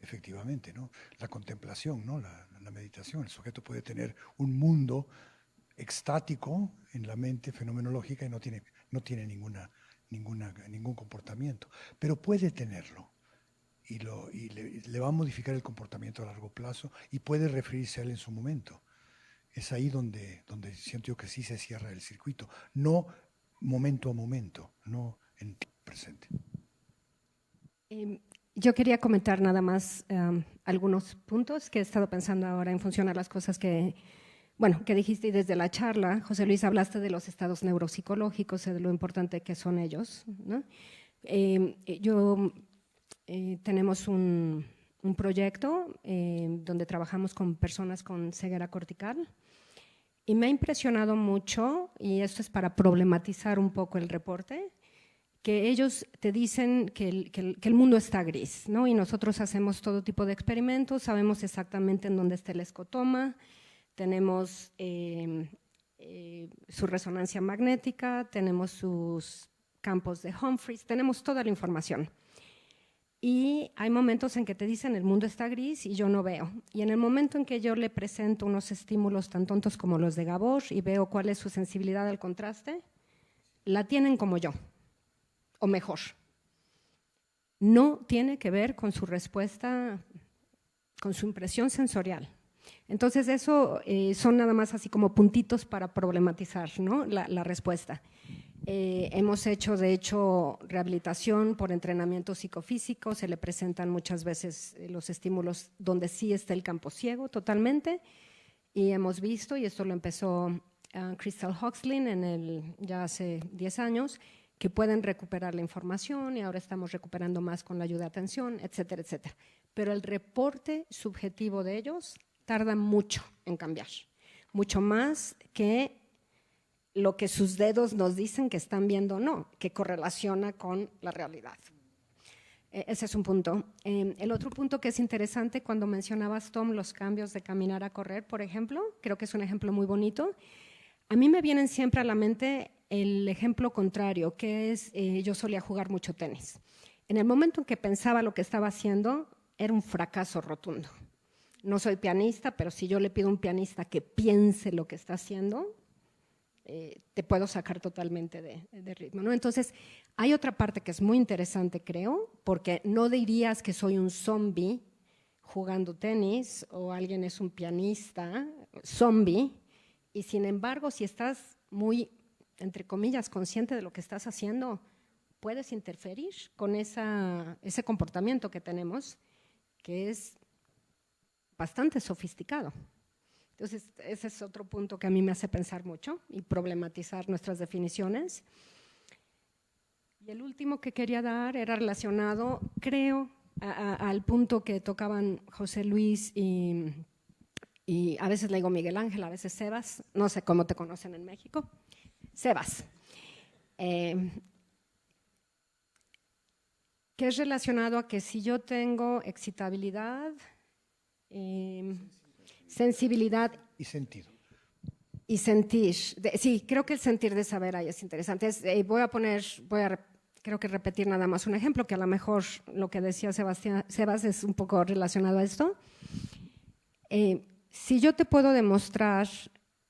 Efectivamente, ¿no? La contemplación, ¿no? La meditación. El sujeto puede tener un mundo extático en la mente fenomenológica y no tiene ningún comportamiento, pero puede tenerlo y le va a modificar el comportamiento a largo plazo y puede referirse a él en su momento. Es ahí donde siento yo que sí se cierra el circuito, no momento a momento, no en tiempo presente. Yo quería comentar nada más algunos puntos que he estado pensando ahora en función a las cosas que dijiste desde la charla. José Luis, hablaste de los estados neuropsicológicos, de lo importante que son ellos, ¿no? Tenemos un proyecto donde trabajamos con personas con ceguera cortical y me ha impresionado mucho, y esto es para problematizar un poco el reporte, que ellos te dicen que el mundo está gris, ¿no? Y nosotros hacemos todo tipo de experimentos, sabemos exactamente en dónde está el escotoma, tenemos su resonancia magnética, tenemos sus campos de Humphreys, tenemos toda la información. Y hay momentos en que te dicen el mundo está gris y yo no veo. Y en el momento en que yo le presento unos estímulos tan tontos como los de Gabor y veo cuál es su sensibilidad al contraste, la tienen como yo, o mejor. No tiene que ver con su respuesta, con su impresión sensorial. Entonces eso son nada más así como puntitos para problematizar, ¿no? la respuesta. Hemos hecho, de hecho, rehabilitación por entrenamiento psicofísico, se le presentan muchas veces los estímulos donde sí está el campo ciego totalmente, y hemos visto, y esto lo empezó Crystal Hoxlin ya hace 10 años, que pueden recuperar la información, y ahora estamos recuperando más con la ayuda de atención, etcétera, etcétera. Pero el reporte subjetivo de ellos tarda mucho en cambiar, mucho más que lo que sus dedos nos dicen que están viendo o no, que correlaciona con la realidad. Ese es un punto. El otro punto que es interesante, cuando mencionabas, Tom, los cambios de caminar a correr, por ejemplo, creo que es un ejemplo muy bonito. A mí me vienen siempre a la mente el ejemplo contrario, que es, yo solía jugar mucho tenis. En el momento en que pensaba lo que estaba haciendo, era un fracaso rotundo. No soy pianista, pero si yo le pido a un pianista que piense lo que está haciendo, te puedo sacar totalmente de ritmo, ¿no? Entonces, hay otra parte que es muy interesante, creo, porque no dirías que soy un zombie jugando tenis o alguien es un pianista zombie, y sin embargo, si estás muy, entre comillas, consciente de lo que estás haciendo, puedes interferir con ese comportamiento que tenemos, que es bastante sofisticado. Entonces, ese es otro punto que a mí me hace pensar mucho y problematizar nuestras definiciones. Y el último que quería dar era relacionado, creo, al punto que tocaban José Luis y a veces le digo Miguel Ángel, a veces Sebas, no sé cómo te conocen en México. Sebas. Que es relacionado a que si yo tengo excitabilidad, sensibilidad y sentido. Y sentir. Sí, creo que el sentir de saber ahí es interesante. Creo que repetir nada más un ejemplo, que a lo mejor lo que decía Sebas es un poco relacionado a esto. Si yo te puedo demostrar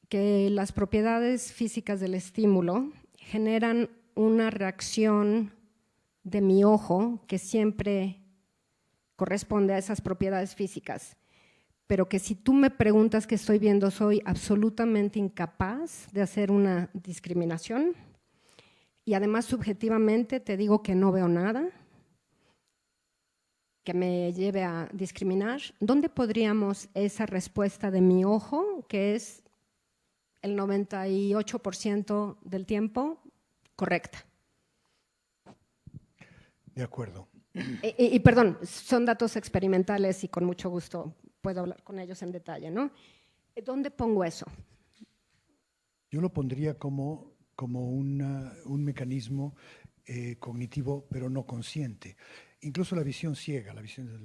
que las propiedades físicas del estímulo generan una reacción de mi ojo que siempre corresponde a esas propiedades físicas, pero que si tú me preguntas qué estoy viendo, soy absolutamente incapaz de hacer una discriminación, y además subjetivamente te digo que no veo nada que me lleve a discriminar, ¿dónde podríamos esa respuesta de mi ojo, que es el 98% del tiempo correcta. De acuerdo. Y perdón, son datos experimentales y con mucho gusto puedo hablar con ellos en detalle, ¿no? ¿Dónde pongo eso? Yo lo pondría como un mecanismo cognitivo, pero no consciente. Incluso la visión ciega, la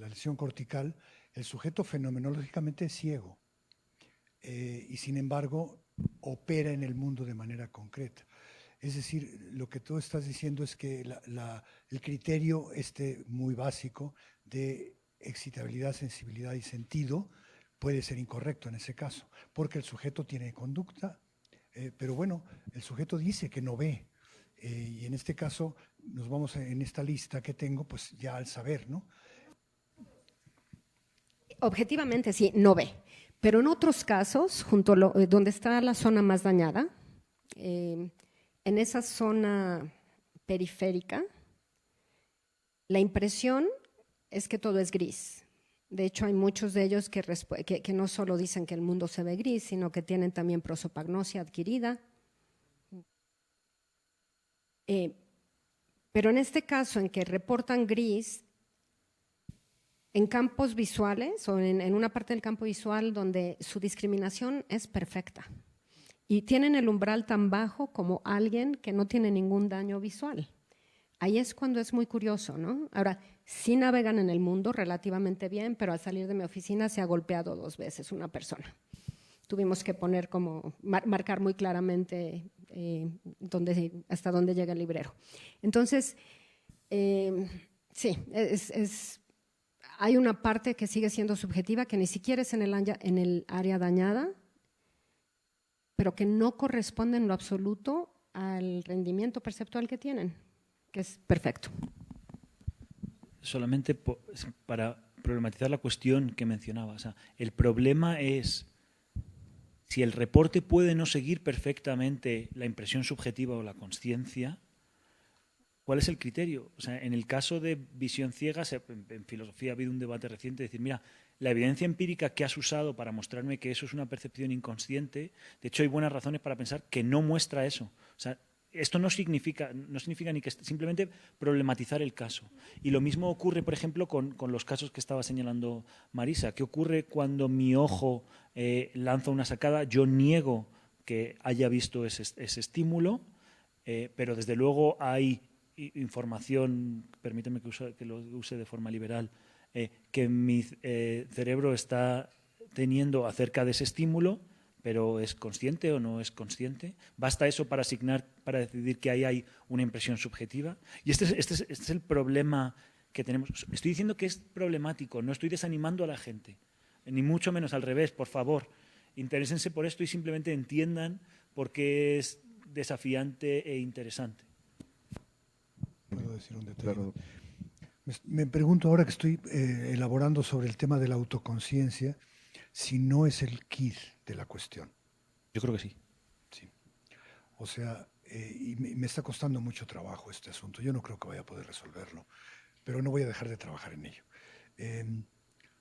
lesión cortical, el sujeto fenomenológicamente es ciego y sin embargo opera en el mundo de manera concreta. Es decir, lo que tú estás diciendo es que el criterio muy básico de excitabilidad, sensibilidad y sentido puede ser incorrecto en ese caso, porque el sujeto tiene conducta, pero bueno, el sujeto dice que no ve. Y en este caso, nos vamos en esta lista que tengo, pues ya al saber, ¿no? Objetivamente sí, no ve. Pero en otros casos, donde está la zona más dañada, en esa zona periférica, la impresión es que todo es gris. De hecho, hay muchos de ellos que no solo dicen que el mundo se ve gris, sino que tienen también prosopagnosia adquirida. Pero en este caso, en que reportan gris, en campos visuales o en una parte del campo visual donde su discriminación es perfecta y tienen el umbral tan bajo como alguien que no tiene ningún daño visual. Ahí es cuando es muy curioso, ¿no? Ahora, sí navegan en el mundo relativamente bien, pero al salir de mi oficina se ha golpeado 2 veces una persona. Tuvimos que poner marcar muy claramente hasta dónde llega el librero. Entonces, sí, hay una parte que sigue siendo subjetiva, que ni siquiera es en el área dañada, pero que no corresponde en lo absoluto al rendimiento perceptual que tienen, que es perfecto. Solamente para problematizar la cuestión que mencionaba. O sea, el problema es si el reporte puede no seguir perfectamente la impresión subjetiva o la consciencia, ¿cuál es el criterio? O sea, en el caso de visión ciega, en filosofía ha habido un debate reciente de decir, mira, la evidencia empírica que has usado para mostrarme que eso es una percepción inconsciente, de hecho hay buenas razones para pensar que no muestra eso. O sea, esto no significa ni que simplemente problematizar el caso. Y lo mismo ocurre, por ejemplo, con los casos que estaba señalando Marisa. ¿Qué ocurre cuando mi ojo lanza una sacada? Yo niego que haya visto ese estímulo, pero desde luego hay información, permíteme que lo use de forma liberal, que mi cerebro está teniendo acerca de ese estímulo, pero ¿es consciente o no es consciente? ¿Basta eso para decidir que ahí hay una impresión subjetiva? Y este es el problema que tenemos. Estoy diciendo que es problemático, no estoy desanimando a la gente, ni mucho menos al revés, por favor. Interésense por esto y simplemente entiendan por qué es desafiante e interesante. ¿Puedo decir un detalle? Claro. Me pregunto ahora que estoy elaborando sobre el tema de la autoconciencia, si no es el quid de la cuestión. Yo creo que sí. Sí. O sea, y me está costando mucho trabajo este asunto. Yo no creo que vaya a poder resolverlo, pero no voy a dejar de trabajar en ello.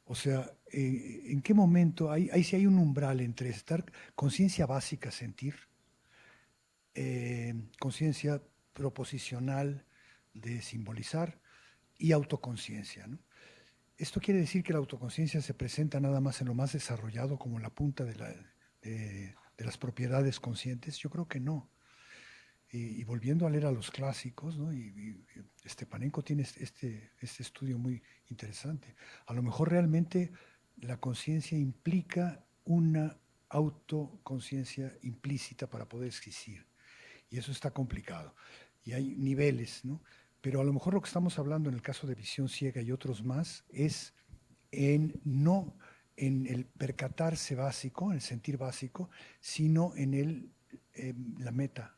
O sea, ¿en qué momento si hay un umbral entre estar conciencia básica, sentir, conciencia proposicional de simbolizar y autoconciencia, ¿no? ¿Esto quiere decir que la autoconciencia se presenta nada más en lo más desarrollado como la punta de las propiedades conscientes? Yo creo que no. Y volviendo a leer a los clásicos, ¿no? y Stepanenko tiene este estudio muy interesante. A lo mejor realmente la conciencia implica una autoconciencia implícita para poder existir. Y eso está complicado. Y hay niveles, ¿no? Pero a lo mejor lo que estamos hablando en el caso de visión ciega y otros más es no en el percatarse básico, en el sentir básico, sino en la meta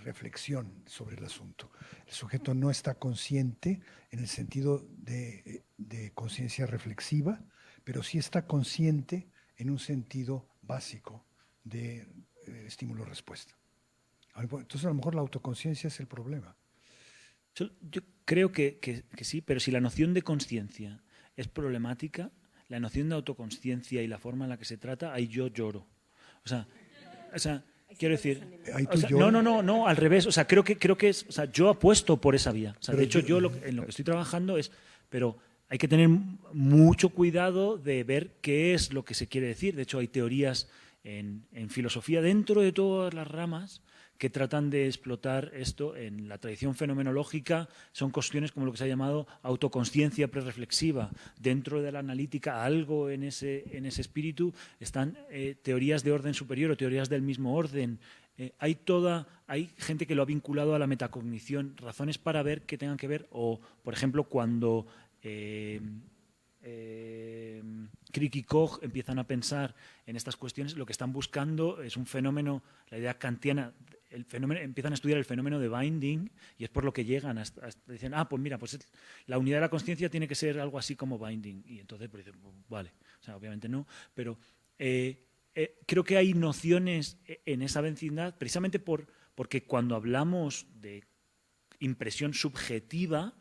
reflexión sobre el asunto. El sujeto no está consciente en el sentido de conciencia reflexiva, pero sí está consciente en un sentido básico de estímulo-respuesta. Entonces a lo mejor la autoconciencia es el problema. Yo creo que sí, pero si la noción de consciencia es problemática, la noción de autoconsciencia y la forma en la que se trata, ahí yo lloro. O sea, O sea, quiero decir, Ahí o sea, yo. no, al revés. O sea, creo que es, o sea, yo apuesto por esa vía. O sea, de hecho, yo en lo que estoy trabajando es, pero hay que tener mucho cuidado de ver qué es lo que se quiere decir. De hecho, hay teorías en filosofía dentro de todas las ramas que tratan de explotar esto. En la tradición fenomenológica son cuestiones como lo que se ha llamado autoconsciencia prereflexiva. Dentro de la analítica, algo en ese espíritu, están teorías de orden superior o teorías del mismo orden. Hay gente que lo ha vinculado a la metacognición, razones para ver que tengan que ver, o por ejemplo cuando Crick y Koch empiezan a pensar en estas cuestiones, lo que están buscando es un fenómeno, la idea kantiana, empiezan a estudiar el fenómeno de binding y es por lo que llegan dicen, pues mira, pues la unidad de la consciencia tiene que ser algo así como binding, y entonces pues dicen, vale, o sea, obviamente no, pero creo que hay nociones en esa vecindad precisamente porque cuando hablamos de impresión subjetiva,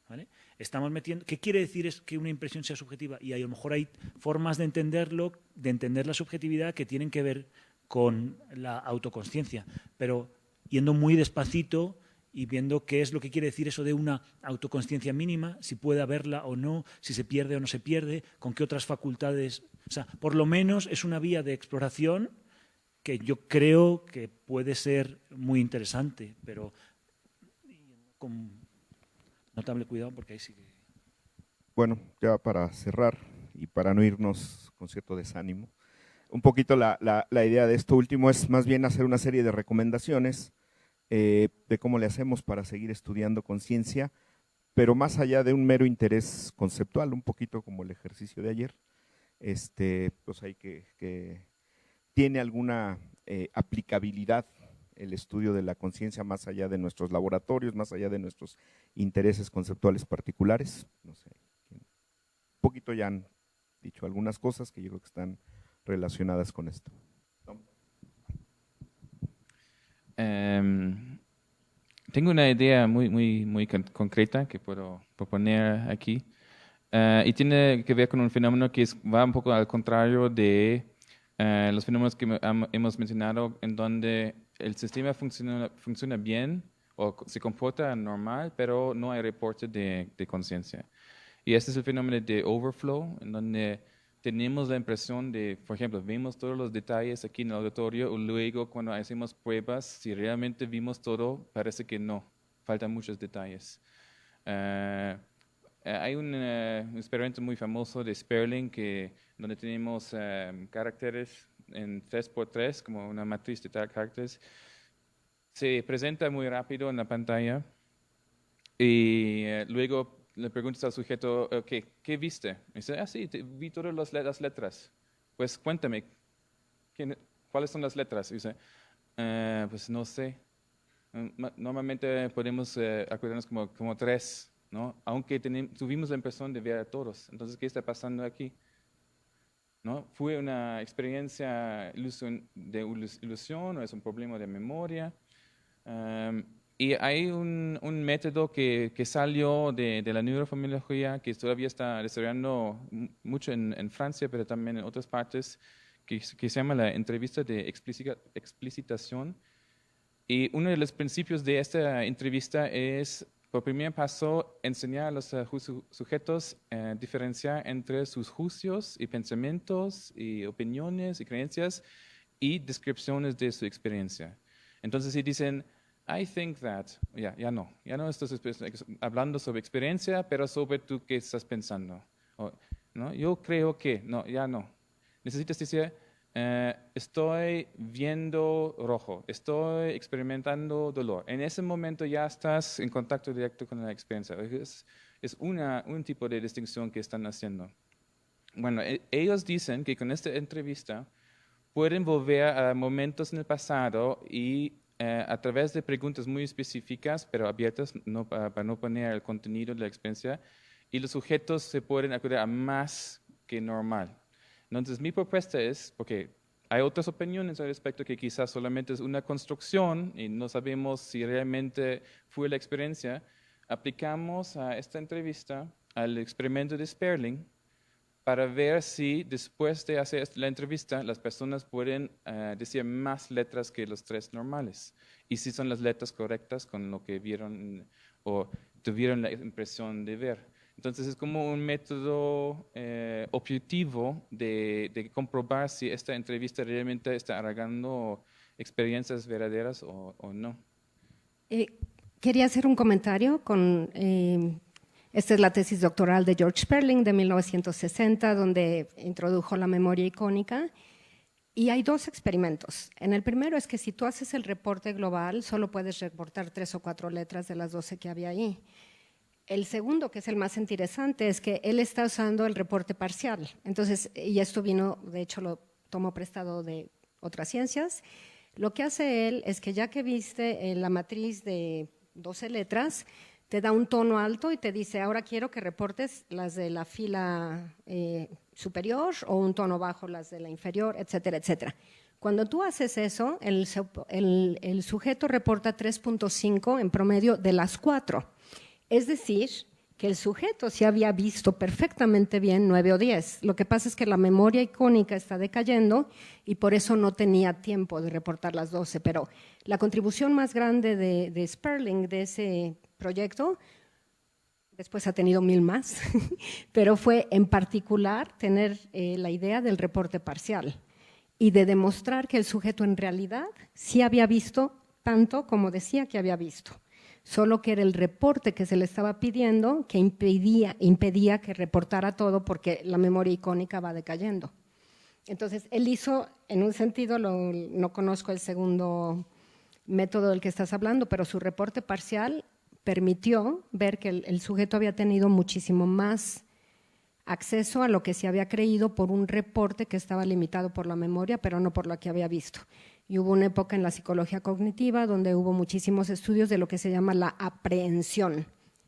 ¿vale? Estamos metiendo, ¿qué quiere decir es que una impresión sea subjetiva? Y a lo mejor hay formas de entenderlo, de entender la subjetividad que tienen que ver con la autoconsciencia, pero yendo muy despacito y viendo qué es lo que quiere decir eso de una autoconsciencia mínima, si puede haberla o no, si se pierde o no se pierde, con qué otras facultades. O sea, por lo menos es una vía de exploración que yo creo que puede ser muy interesante, pero con notable cuidado porque ahí sí que... Bueno, ya para cerrar y para no irnos con cierto desánimo, un poquito la idea de esto último es más bien hacer una serie de recomendaciones de cómo le hacemos para seguir estudiando conciencia, pero más allá de un mero interés conceptual, un poquito como el ejercicio de ayer, pues hay que tiene alguna aplicabilidad el estudio de la conciencia más allá de nuestros laboratorios, más allá de nuestros intereses conceptuales particulares. No sé, un poquito ya han dicho algunas cosas que yo creo que están relacionadas con esto. Tengo una idea muy concreta que puedo proponer aquí. Y tiene que ver con un fenómeno que va un poco al contrario de los fenómenos que hemos mencionado, en donde el sistema funciona bien o se comporta normal, pero no hay reporte de conciencia. Y este es el fenómeno de overflow, en donde tenemos la impresión de, por ejemplo, vemos todos los detalles aquí en el auditorio, y luego cuando hacemos pruebas, si realmente vimos todo, parece que no, faltan muchos detalles. Hay un experimento muy famoso de Sperling donde tenemos caracteres en 3x3, como una matriz de caracteres. Se presenta muy rápido en la pantalla y luego le preguntas al sujeto, ¿qué viste? Y dice, sí, vi todas las letras. Pues cuéntame, ¿cuáles son las letras? Y dice, pues no sé. Normalmente podemos acordarnos como 3, ¿no? Aunque tuvimos la impresión de ver a todos. Entonces, ¿qué está pasando aquí? ¿No? ¿Fue una experiencia de ilusión o es un problema de memoria? Y hay un método que salió de la neurofamiología que todavía está desarrollando mucho en Francia, pero también en otras partes, que se llama la entrevista de explicitación. Y uno de los principios de esta entrevista es, por primer paso, enseñar a los sujetos a diferenciar entre sus juicios y pensamientos y opiniones y creencias y descripciones de su experiencia. Entonces, si dicen, I think that, ya no estás hablando sobre experiencia, pero sobre tú qué estás pensando. ¿No? Yo creo que, ya no. Necesitas decir, estoy viendo rojo, estoy experimentando dolor. En ese momento ya estás en contacto directo con la experiencia. Es un tipo de distinción que están haciendo. Bueno, ellos dicen que con esta entrevista pueden volver a momentos en el pasado y a través de preguntas muy específicas, pero abiertas para no poner el contenido de la experiencia, y los sujetos se pueden acordar a más que normal. Entonces, mi propuesta es, porque hay otras opiniones al respecto que quizás solamente es una construcción y no sabemos si realmente fue la experiencia, aplicamos a esta entrevista al experimento de Sperling para ver si después de hacer la entrevista las personas pueden decir más letras que los 3 normales. Y si son las letras correctas con lo que vieron o tuvieron la impresión de ver. Entonces es como un método objetivo de comprobar si esta entrevista realmente está agregando experiencias verdaderas o no. Quería hacer un comentario con… esta es la tesis doctoral de George Sperling de 1960, donde introdujo la memoria icónica. Y hay 2 experimentos. En el primero es que si tú haces el reporte global, solo puedes reportar 3 o 4 letras de las 12 que había ahí. El segundo, que es el más interesante, es que él está usando el reporte parcial. Entonces, y esto vino, de hecho lo tomó prestado de otras ciencias. Lo que hace él es que ya que viste la matriz de 12 letras, te da un tono alto y te dice, ahora quiero que reportes las de la fila superior o un tono bajo las de la inferior, etcétera, etcétera. Cuando tú haces eso, el sujeto reporta 3.5 en promedio de las 4. Es decir, que el sujeto sí había visto perfectamente bien 9 o 10. Lo que pasa es que la memoria icónica está decayendo y por eso no tenía tiempo de reportar las 12. Pero la contribución más grande de Sperling, de ese proyecto, después ha tenido 1000 más, pero fue en particular tener la idea del reporte parcial y de demostrar que el sujeto en realidad sí había visto tanto como decía que había visto, solo que era el reporte que se le estaba pidiendo que impedía que reportara todo porque la memoria icónica va decayendo. Entonces, él hizo, en un sentido, no conozco el segundo método del que estás hablando, pero su reporte parcial permitió ver que el sujeto había tenido muchísimo más acceso a lo que se había creído por un reporte que estaba limitado por la memoria, pero no por lo que había visto. Y hubo una época en la psicología cognitiva donde hubo muchísimos estudios de lo que se llama la aprehensión,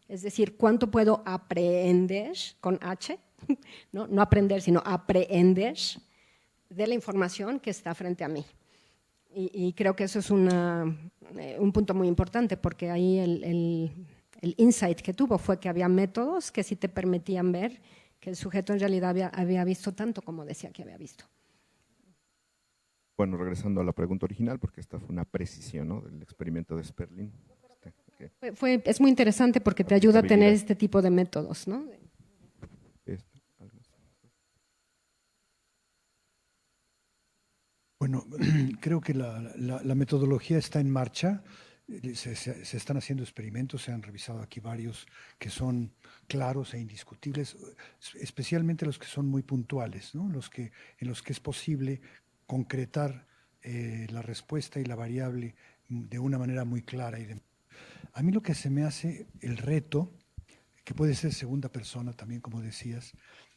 es decir, cuánto puedo aprehender, con H, no aprender, sino aprehender de la información que está frente a mí. Y creo que eso es un punto muy importante, porque ahí el insight que tuvo fue que había métodos que sí te permitían ver que el sujeto en realidad había visto tanto como decía que había visto. Bueno, regresando a la pregunta original, porque esta fue una precisión, ¿no?, del experimento de Sperling. Es muy interesante porque te ayuda a tener este tipo de métodos, ¿no? Bueno, creo que la metodología está en marcha. Se están haciendo experimentos, se han revisado aquí varios que son claros e indiscutibles, especialmente los que son muy puntuales, ¿no? En los que es posible concretar la respuesta y la variable de una manera muy clara. A mí lo que se me hace el reto, que puede ser segunda persona también, como decías,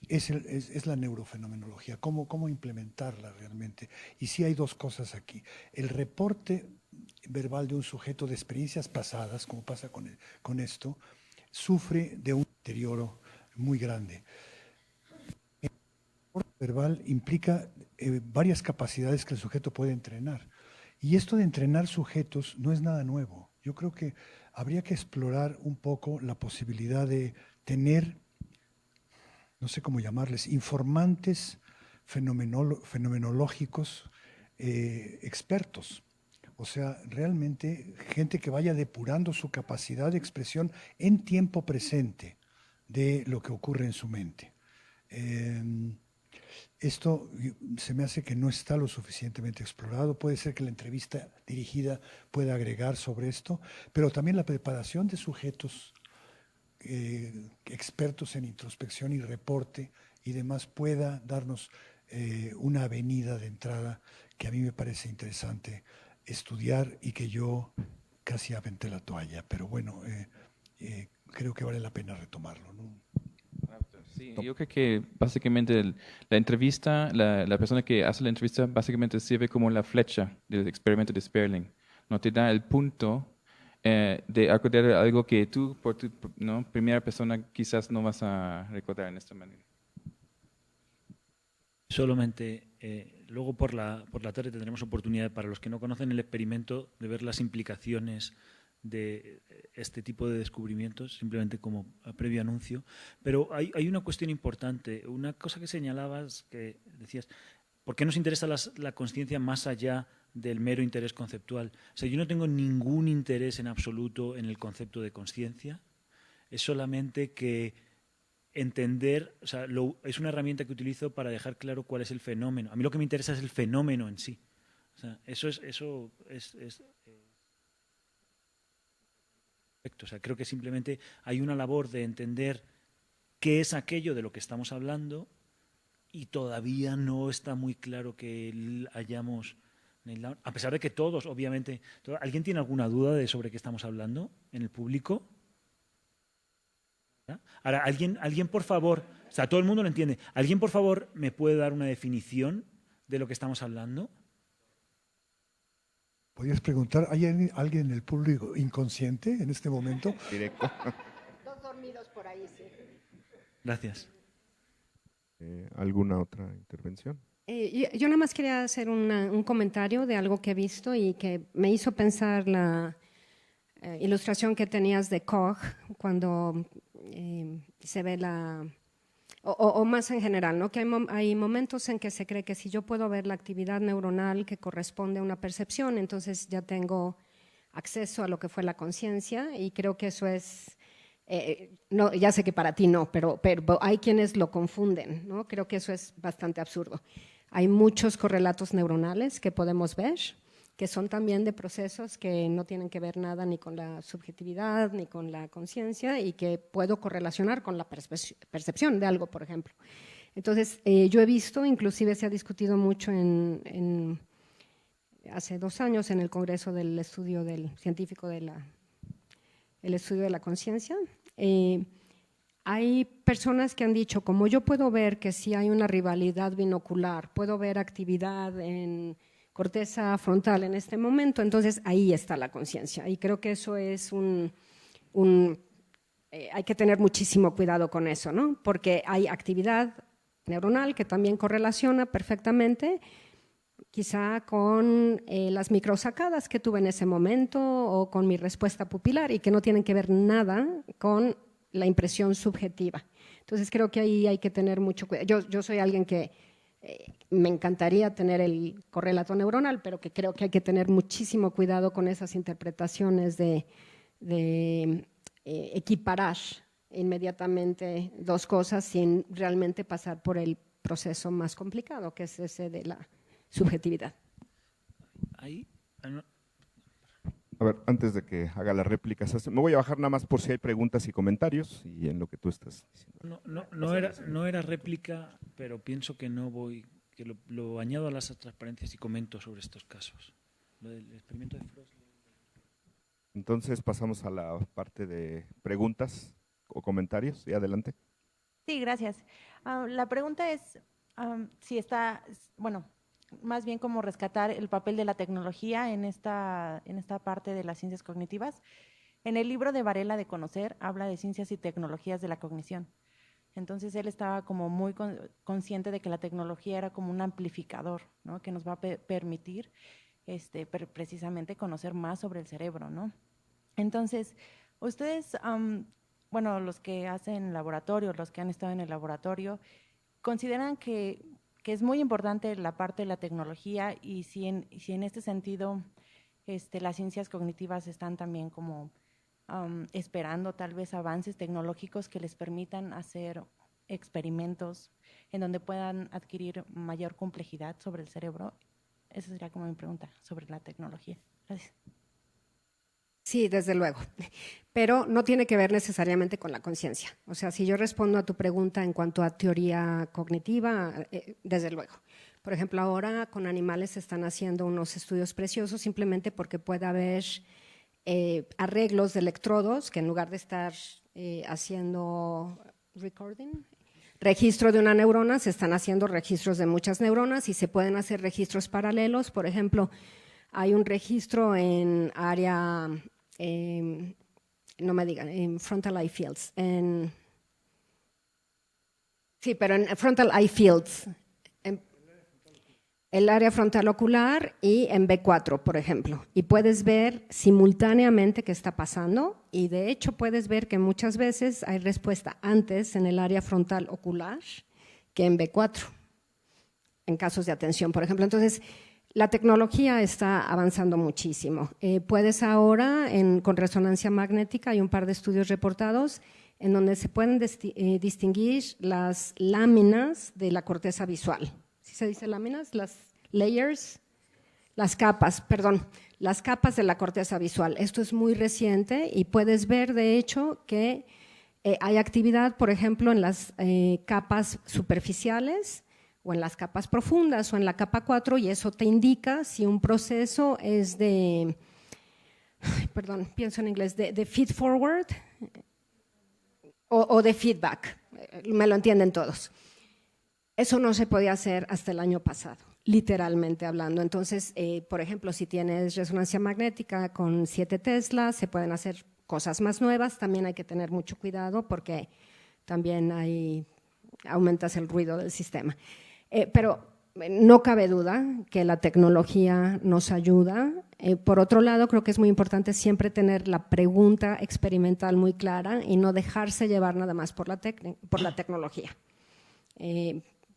es la neurofenomenología, cómo implementarla realmente. Y sí hay 2 cosas aquí. El reporte verbal de un sujeto de experiencias pasadas, como pasa con esto, sufre de un deterioro muy grande. El reporte verbal implica varias capacidades que el sujeto puede entrenar. Y esto de entrenar sujetos no es nada nuevo. Yo creo que habría que explorar un poco la posibilidad de tener, no sé cómo llamarles, informantes fenomenológicos expertos. O sea, realmente gente que vaya depurando su capacidad de expresión en tiempo presente de lo que ocurre en su mente. Esto se me hace que no está lo suficientemente explorado. Puede ser que la entrevista dirigida pueda agregar sobre esto, pero también la preparación de sujetos expertos en introspección y reporte y demás pueda darnos una avenida de entrada que a mí me parece interesante estudiar y que yo casi aventé la toalla, pero bueno, creo que vale la pena retomarlo, ¿no? Sí, yo creo que básicamente la entrevista, la persona que hace la entrevista básicamente sirve como la flecha del experimento de Sperling. No te da el punto de acordar algo que tú, por tu primera persona, quizás no vas a recordar en esta manera. Solamente, luego por la tarde tendremos oportunidad, para los que no conocen el experimento, de ver las implicaciones de este tipo de descubrimientos, simplemente como previo anuncio. Pero hay una cuestión importante, una cosa que señalabas, que decías, ¿por qué nos interesa la consciencia más allá del mero interés conceptual? O sea, yo no tengo ningún interés en absoluto en el concepto de consciencia, es solamente que entender, o sea, es una herramienta que utilizo para dejar claro cuál es el fenómeno. A mí lo que me interesa es el fenómeno en sí. O sea, eso es perfecto. O sea, creo que simplemente hay una labor de entender qué es aquello de lo que estamos hablando y todavía no está muy claro que hayamos, a pesar de que todos, obviamente, ¿alguien tiene alguna duda sobre qué estamos hablando en el público? Ahora, alguien por favor, o sea, todo el mundo lo entiende, ¿alguien por favor me puede dar una definición de lo que estamos hablando? ¿Podrías preguntar, ¿hay alguien en el público inconsciente en este momento? Directo. Dos dormidos por ahí, sí. Gracias. ¿Alguna otra intervención? Yo nada más quería hacer un comentario de algo que he visto y que me hizo pensar la ilustración que tenías de Koch cuando se ve o más en general, ¿no? Que hay momentos en que se cree que si yo puedo ver la actividad neuronal que corresponde a una percepción, entonces ya tengo acceso a lo que fue la conciencia, y creo que eso es, no, ya sé que para ti no, pero hay quienes lo confunden, ¿no? Creo que eso es bastante absurdo. Hay muchos correlatos neuronales que podemos ver, que son también de procesos que no tienen que ver nada ni con la subjetividad ni con la conciencia, y que puedo correlacionar con la percepción de algo, por ejemplo. Entonces, yo he visto, inclusive se ha discutido mucho hace 2 años en el Congreso del Estudio Científico el Estudio de la Conciencia. Hay personas que han dicho, como yo puedo ver que si hay una rivalidad binocular, puedo ver actividad en corteza frontal en este momento, entonces ahí está la conciencia. Y creo que eso es hay que tener muchísimo cuidado con eso, ¿no? Porque hay actividad neuronal que también correlaciona perfectamente, quizá con las microsacadas que tuve en ese momento o con mi respuesta pupilar, y que no tienen que ver nada con la impresión subjetiva. Entonces creo que ahí hay que tener mucho cuidado. Yo soy alguien que me encantaría tener el correlato neuronal, pero que creo que hay que tener muchísimo cuidado con esas interpretaciones de equiparar inmediatamente dos cosas sin realmente pasar por el proceso más complicado, que es ese de la subjetividad. Ahí, A ver, antes de que haga las réplicas, me voy a bajar nada más por si hay preguntas y comentarios y en lo que tú estás diciendo. No era réplica, pero pienso que no voy, que lo añado a las transparencias y comento sobre estos casos. Lo del experimento de Frost. Entonces pasamos a la parte de preguntas o comentarios. Y adelante. Sí, gracias. La pregunta es si está, bueno, más bien como rescatar el papel de la tecnología en esta parte de las ciencias cognitivas. En el libro de Varela de Conocer habla de ciencias y tecnologías de la cognición. Entonces él estaba como muy consciente de que la tecnología era como un amplificador, ¿no? Que nos va a permitir precisamente conocer más sobre el cerebro, ¿no? Entonces, ustedes, bueno, los que hacen laboratorio, los que han estado en el laboratorio, consideran que es muy importante la parte de la tecnología, y si en este sentido las ciencias cognitivas están también como esperando tal vez avances tecnológicos que les permitan hacer experimentos en donde puedan adquirir mayor complejidad sobre el cerebro. Esa sería como mi pregunta sobre la tecnología. Gracias. Sí, desde luego, pero no tiene que ver necesariamente con la conciencia. O sea, si yo respondo a tu pregunta en cuanto a teoría cognitiva, desde luego. Por ejemplo, ahora con animales se están haciendo unos estudios preciosos simplemente porque puede haber arreglos de electrodos que en lugar de estar haciendo registro de una neurona, se están haciendo registros de muchas neuronas, y se pueden hacer registros paralelos. Por ejemplo, hay un registro en área, no me digan, en frontal eye fields. Sí, pero en frontal eye fields. el área frontal ocular y en B4, por ejemplo. Y puedes ver simultáneamente qué está pasando y de hecho puedes ver que muchas veces hay respuesta antes en el área frontal ocular que en B4, en casos de atención, por ejemplo. Entonces, la tecnología está avanzando muchísimo. Puedes ahora, con resonancia magnética, hay un par de estudios reportados en donde se pueden distinguir las láminas de la corteza visual. ¿Sí se dice láminas? Las layers, las capas de la corteza visual. Esto es muy reciente y puedes ver, de hecho, que hay actividad, por ejemplo, en las capas superficiales o en las capas profundas o en la capa 4 y eso te indica si un proceso es pienso en inglés, de feed forward o de feedback, me lo entienden todos. Eso no se podía hacer hasta el año pasado, literalmente hablando. Entonces, por ejemplo, si tienes resonancia magnética con 7 Tesla, se pueden hacer cosas más nuevas. También hay que tener mucho cuidado porque también aumentas el ruido del sistema. Pero no cabe duda que la tecnología nos ayuda. Por otro lado, creo que es muy importante siempre tener la pregunta experimental muy clara y no dejarse llevar nada más por la tecnología.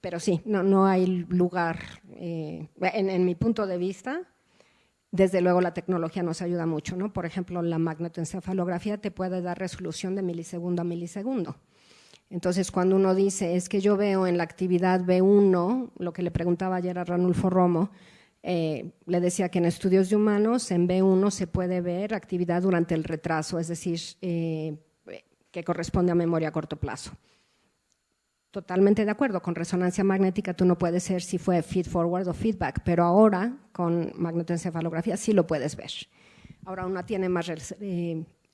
Pero sí, no hay lugar, en mi punto de vista, desde luego la tecnología nos ayuda mucho, ¿no? Por ejemplo, la magnetoencefalografía te puede dar resolución de milisegundo a milisegundo. Entonces, cuando uno dice, es que yo veo en la actividad B1, lo que le preguntaba ayer a Ranulfo Romo, le decía que en estudios de humanos, en B1 se puede ver actividad durante el retraso, es decir, que corresponde a memoria a corto plazo. Totalmente de acuerdo, con resonancia magnética tú no puedes ver si fue feed forward o feedback, pero ahora con magnetoencefalografía sí lo puedes ver. Ahora una tiene más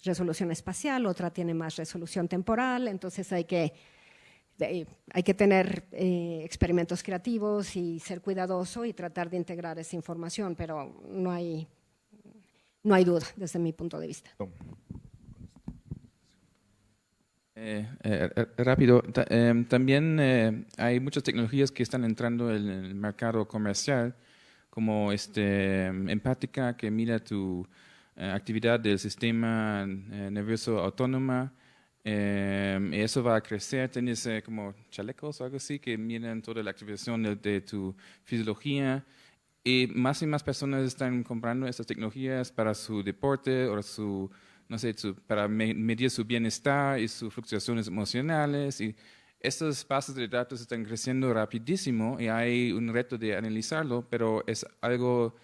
resolución espacial, otra tiene más resolución temporal, entonces hay que tener experimentos creativos y ser cuidadoso y tratar de integrar esa información, pero no hay duda desde mi punto de vista. Rápido, también hay muchas tecnologías que están entrando en el mercado comercial, como empática, que mira tu actividad del sistema nervioso autónoma. Eso va a crecer. Tienes como chalecos o algo así que miran toda la activación de tu fisiología. Y más personas están comprando estas tecnologías para su deporte o para medir su bienestar y sus fluctuaciones emocionales. Y estos bases de datos están creciendo rapidísimo y hay un reto de analizarlo, pero es algo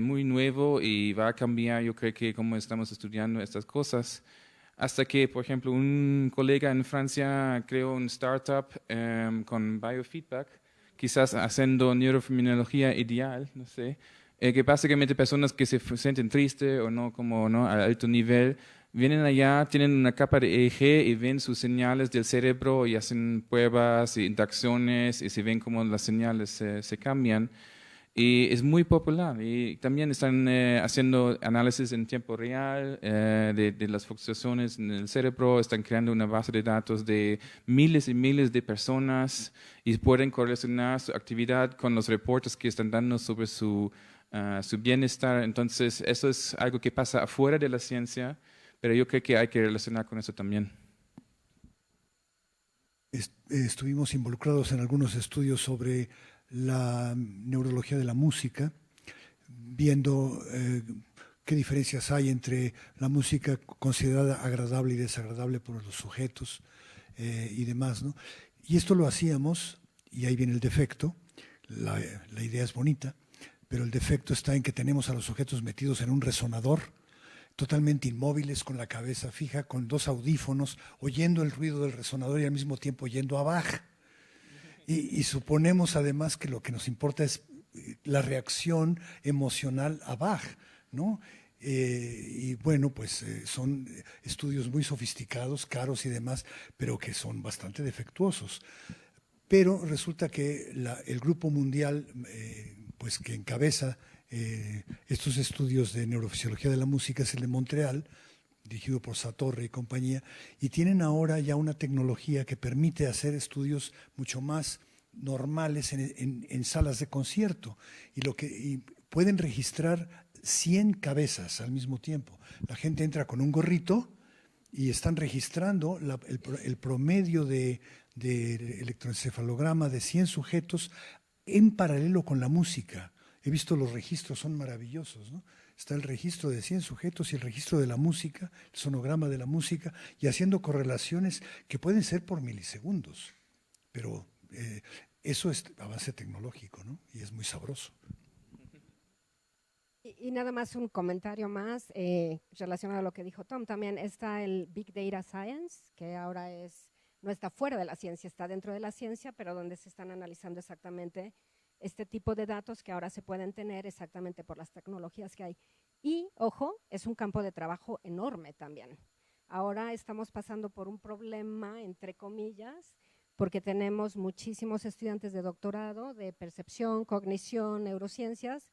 muy nuevo y va a cambiar, yo creo que cómo estamos estudiando estas cosas. Hasta que, por ejemplo, un colega en Francia creó un startup con biofeedback, quizás haciendo neurofeminología ideal, no sé, que básicamente personas que se sienten tristes o no, a alto nivel, vienen allá, tienen una capa de EEG y ven sus señales del cerebro y hacen pruebas y interacciones y se ven cómo las señales se cambian. Y es muy popular y también están haciendo análisis en tiempo real de las fluctuaciones en el cerebro, están creando una base de datos de miles y miles de personas y pueden correlacionar su actividad con los reportes que están dando sobre su bienestar. Entonces, eso es algo que pasa afuera de la ciencia, pero yo creo que hay que relacionar con eso también. Estuvimos involucrados en algunos estudios sobre la neurología de la música, viendo qué diferencias hay entre la música considerada agradable y desagradable por los sujetos y demás, ¿no? Y esto lo hacíamos, y ahí viene el defecto, la idea es bonita, pero el defecto está en que tenemos a los sujetos metidos en un resonador, totalmente inmóviles, con la cabeza fija, con 2 audífonos, oyendo el ruido del resonador y al mismo tiempo oyendo a Bach. Y suponemos además que lo que nos importa es la reacción emocional a Bach, ¿no? Y bueno, pues son estudios muy sofisticados, caros y demás, pero que son bastante defectuosos. Pero resulta que el Grupo Mundial, pues que encabeza estos estudios de neurofisiología de la música, es el de Montreal, dirigido por Satorre y compañía, y tienen ahora ya una tecnología que permite hacer estudios mucho más normales en salas de concierto y pueden registrar 100 cabezas al mismo tiempo. La gente entra con un gorrito y están registrando el promedio de electroencefalograma de 100 sujetos en paralelo con la música. He visto los registros, son maravillosos, ¿no? Está el registro de 100 sujetos y el registro de la música, el sonograma de la música, y haciendo correlaciones que pueden ser por milisegundos. Pero eso es avance tecnológico, ¿no? Y es muy sabroso. Y nada más un comentario más relacionado a lo que dijo Tom. También está el Big Data Science, que ahora no está fuera de la ciencia, está dentro de la ciencia, pero donde se están analizando exactamente este tipo de datos que ahora se pueden tener exactamente por las tecnologías que hay. Y, ojo, es un campo de trabajo enorme también. Ahora estamos pasando por un problema, entre comillas, porque tenemos muchísimos estudiantes de doctorado de percepción, cognición, neurociencias,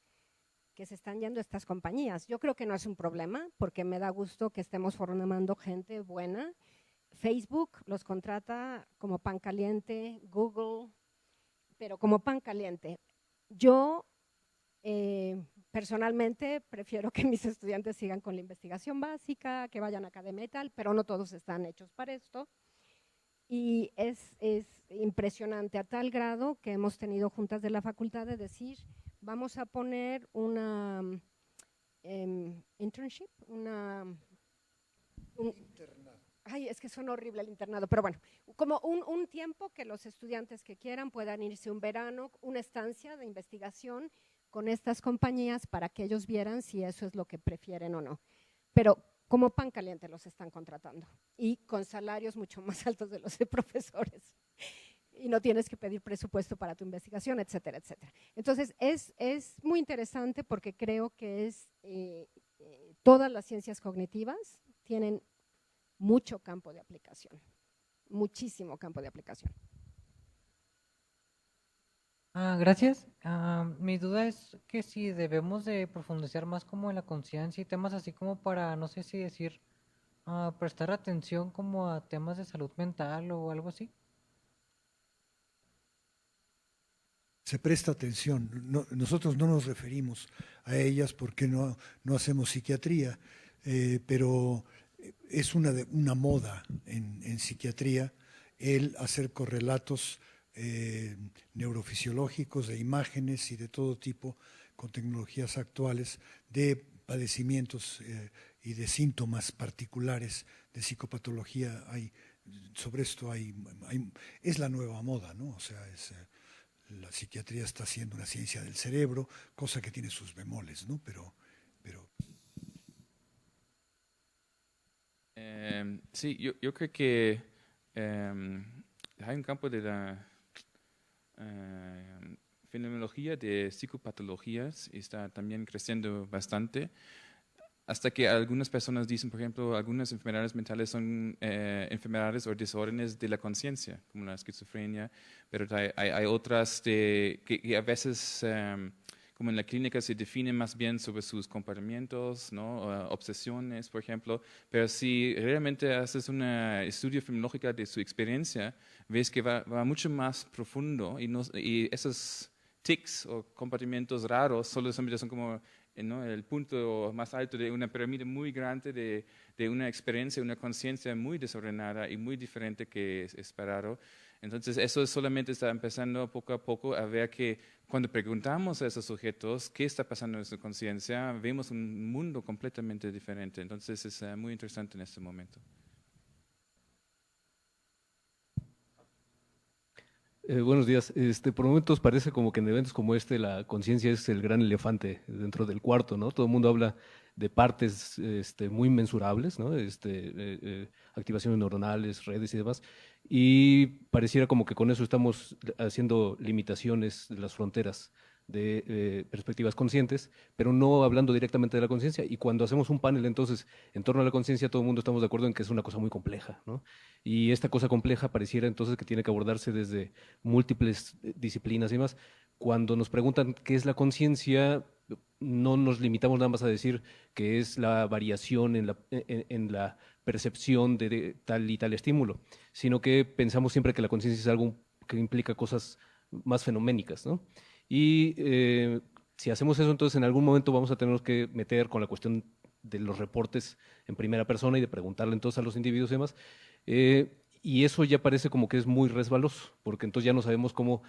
que se están yendo a estas compañías. Yo creo que no es un problema, porque me da gusto que estemos formando gente buena. Facebook los contrata como pan caliente, Google, pero como pan caliente. Yo personalmente prefiero que mis estudiantes sigan con la investigación básica, que vayan a academia y tal, pero no todos están hechos para esto. Y es impresionante a tal grado que hemos tenido juntas de la facultad de decir, vamos a poner una internship, ay, es que suena horrible el internado, pero bueno, como un tiempo que los estudiantes que quieran puedan irse un verano, una estancia de investigación con estas compañías para que ellos vieran si eso es lo que prefieren o no. Pero como pan caliente los están contratando y con salarios mucho más altos de los de profesores. Y no tienes que pedir presupuesto para tu investigación, etcétera, etcétera. Entonces, es muy interesante porque creo que todas las ciencias cognitivas tienen mucho campo de aplicación, muchísimo campo de aplicación. Gracias. Mi duda es que si debemos de profundizar más como en la conciencia y temas así como para, no sé si decir, prestar atención como a temas de salud mental o algo así. Se presta atención. Nosotros no nos referimos a ellas porque no hacemos psiquiatría, pero es una moda en psiquiatría el hacer correlatos neurofisiológicos, de imágenes y de todo tipo con tecnologías actuales de padecimientos y de síntomas particulares de psicopatología. Sobre esto es la nueva moda, ¿no? O sea, la psiquiatría está siendo una ciencia del cerebro, cosa que tiene sus bemoles, ¿no? Pero sí, yo creo que hay un campo de la fenomenología de psicopatologías está también creciendo bastante, hasta que algunas personas dicen, por ejemplo, algunas enfermedades mentales son enfermedades o desórdenes de la conciencia, como la esquizofrenia, pero hay otras que a veces, como en la clínica, se definen más bien sobre sus comportamientos, ¿no? Obsesiones, por ejemplo, pero si realmente haces un estudio fenomenológico de su experiencia, ves que va mucho más profundo y esos tics o comportamientos raros solo son como, ¿no?, el punto más alto de una pirámide muy grande de una experiencia, una conciencia muy desordenada y muy diferente que es esperado. Entonces, eso solamente está empezando poco a poco a ver que cuando preguntamos a esos sujetos qué está pasando en su conciencia, vemos un mundo completamente diferente. Entonces, es muy interesante en este momento. Buenos días. Por momentos parece como que en eventos como la conciencia es el gran elefante dentro del cuarto, ¿no? Todo el mundo habla de partes muy mensurables, ¿no? Activaciones neuronales, redes y demás, y pareciera como que con eso estamos haciendo limitaciones de las fronteras de perspectivas conscientes, pero no hablando directamente de la conciencia. Y cuando hacemos un panel entonces en torno a la conciencia, todo el mundo estamos de acuerdo en que es una cosa muy compleja, ¿no? Y esta cosa compleja pareciera entonces que tiene que abordarse desde múltiples disciplinas y demás. Cuando nos preguntan qué es la conciencia, no nos limitamos nada más a decir que es la variación en la percepción de tal y tal estímulo, sino que pensamos siempre que la conciencia es algo que implica cosas más fenoménicas, ¿no? Y si hacemos eso, entonces en algún momento vamos a tener que meter con la cuestión de los reportes en primera persona y de preguntarle entonces a los individuos y demás. Y eso ya parece como que es muy resbaloso, porque entonces ya no sabemos cómo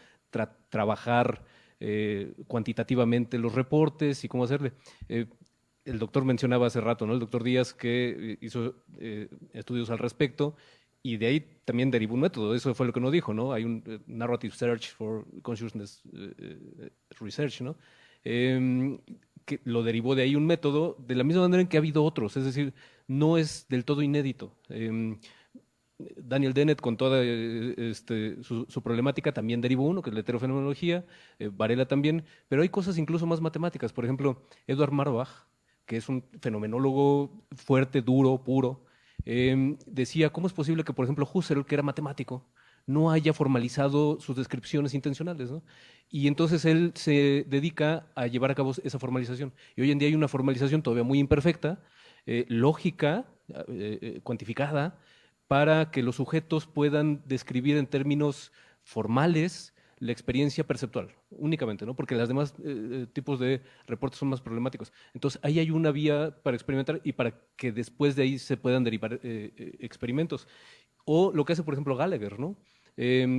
trabajar cuantitativamente los reportes y cómo hacerle. El doctor mencionaba hace rato, ¿no? El doctor Díaz, que hizo estudios al respecto, y de ahí también derivó un método. Eso fue lo que nos dijo, ¿no? Hay un Narrative Search for Consciousness Research, ¿no? Que lo derivó de ahí un método, de la misma manera en que ha habido otros, es decir, no es del todo inédito. Daniel Dennett, con toda su problemática, también derivó uno, que es la heterofenomenología, Varela también, pero hay cosas incluso más matemáticas. Por ejemplo, Edward Marbach, que es un fenomenólogo fuerte, duro, puro, decía, ¿cómo es posible que, por ejemplo, Husserl, que era matemático, no haya formalizado sus descripciones intencionales, ¿no? Y entonces él se dedica a llevar a cabo esa formalización. Y hoy en día hay una formalización todavía muy imperfecta, lógica, cuantificada, para que los sujetos puedan describir en términos formales la experiencia perceptual, únicamente, ¿no? Porque los demás tipos de reportes son más problemáticos. Entonces, ahí hay una vía para experimentar y para que después de ahí se puedan derivar experimentos. O lo que hace, por ejemplo, Gallagher, ¿no?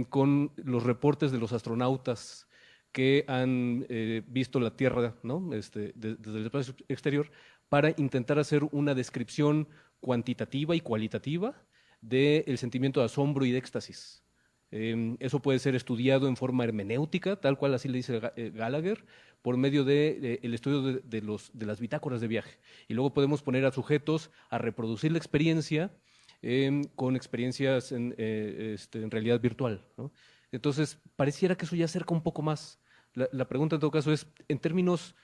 Con los reportes de los astronautas que han visto la Tierra, ¿no? Desde el espacio exterior, para intentar hacer una descripción cuantitativa y cualitativa del sentimiento de asombro y de éxtasis. Eso puede ser estudiado en forma hermenéutica, tal cual así le dice Gallagher, por medio del estudio de las bitácoras de viaje. Y luego podemos poner a sujetos a reproducir la experiencia con experiencias en realidad virtual, ¿no? Entonces, pareciera que eso ya acerca un poco más. La pregunta en todo caso es, en términos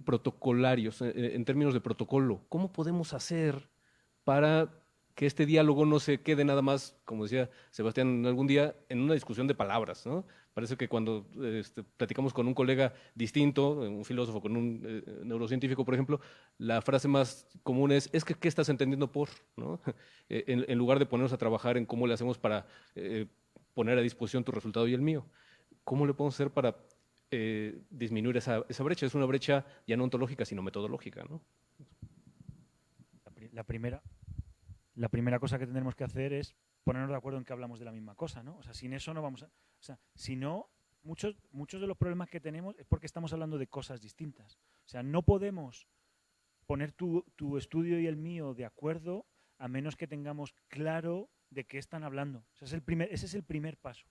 protocolarios, en términos de protocolo, ¿cómo podemos hacer para que este diálogo no se quede nada más, como decía Sebastián algún día, en una discusión de palabras, ¿no? Parece que cuando platicamos con un colega distinto, un filósofo con un neurocientífico, por ejemplo, la frase más común es que ¿qué estás entendiendo por? ¿No? En lugar de ponernos a trabajar en cómo le hacemos para poner a disposición tu resultado y el mío. ¿Cómo le podemos hacer para disminuir esa brecha? Es una brecha ya no ontológica, sino metodológica, ¿no? La primera cosa que tendremos que hacer es ponernos de acuerdo en que hablamos de la misma cosa, ¿no? O sea, sin eso no vamos a... O sea, si no, muchos de los problemas que tenemos es porque estamos hablando de cosas distintas. O sea, no podemos poner tu estudio y el mío de acuerdo a menos que tengamos claro de qué están hablando. O sea, ese es el primer paso.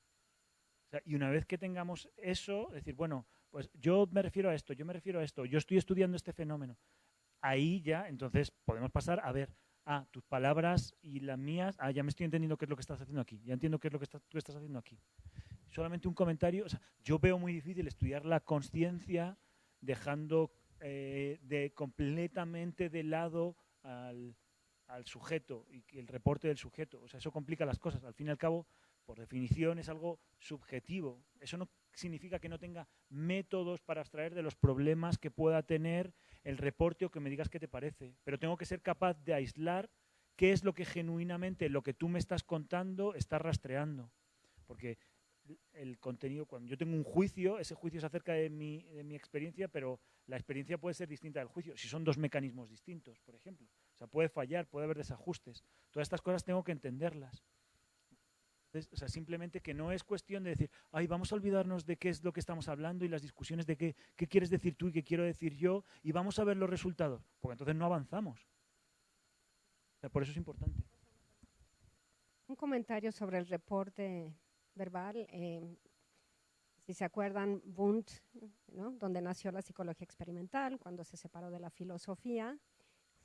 O sea, y una vez que tengamos eso, decir, bueno, pues yo me refiero a esto, yo me refiero a esto, yo estoy estudiando este fenómeno. Ahí ya, entonces, podemos pasar a ver, tus palabras y las mías, ya me estoy entendiendo qué es lo que estás haciendo aquí, ya entiendo qué es lo que tú estás haciendo aquí. Solamente un comentario, o sea, yo veo muy difícil estudiar la consciencia dejando completamente de lado al sujeto y el reporte del sujeto. O sea, eso complica las cosas. Al fin y al cabo, por definición, es algo subjetivo. Eso no significa que no tenga métodos para abstraer de los problemas que pueda tener el reporte o que me digas qué te parece. Pero tengo que ser capaz de aislar qué es lo que genuinamente lo que tú me estás contando está rastreando. Porque el contenido, cuando yo tengo un juicio, ese juicio es acerca de mi experiencia, pero la experiencia puede ser distinta del juicio. Si son dos mecanismos distintos, por ejemplo. O sea, puede fallar, puede haber desajustes. Todas estas cosas tengo que entenderlas. Entonces, o sea, simplemente que no es cuestión de decir, vamos a olvidarnos de qué es lo que estamos hablando y las discusiones de qué quieres decir tú y qué quiero decir yo y vamos a ver los resultados, porque entonces no avanzamos. O sea, por eso es importante. Un comentario sobre el reporte verbal. Si se acuerdan, Wundt, ¿no? Donde nació la psicología experimental, cuando se separó de la filosofía,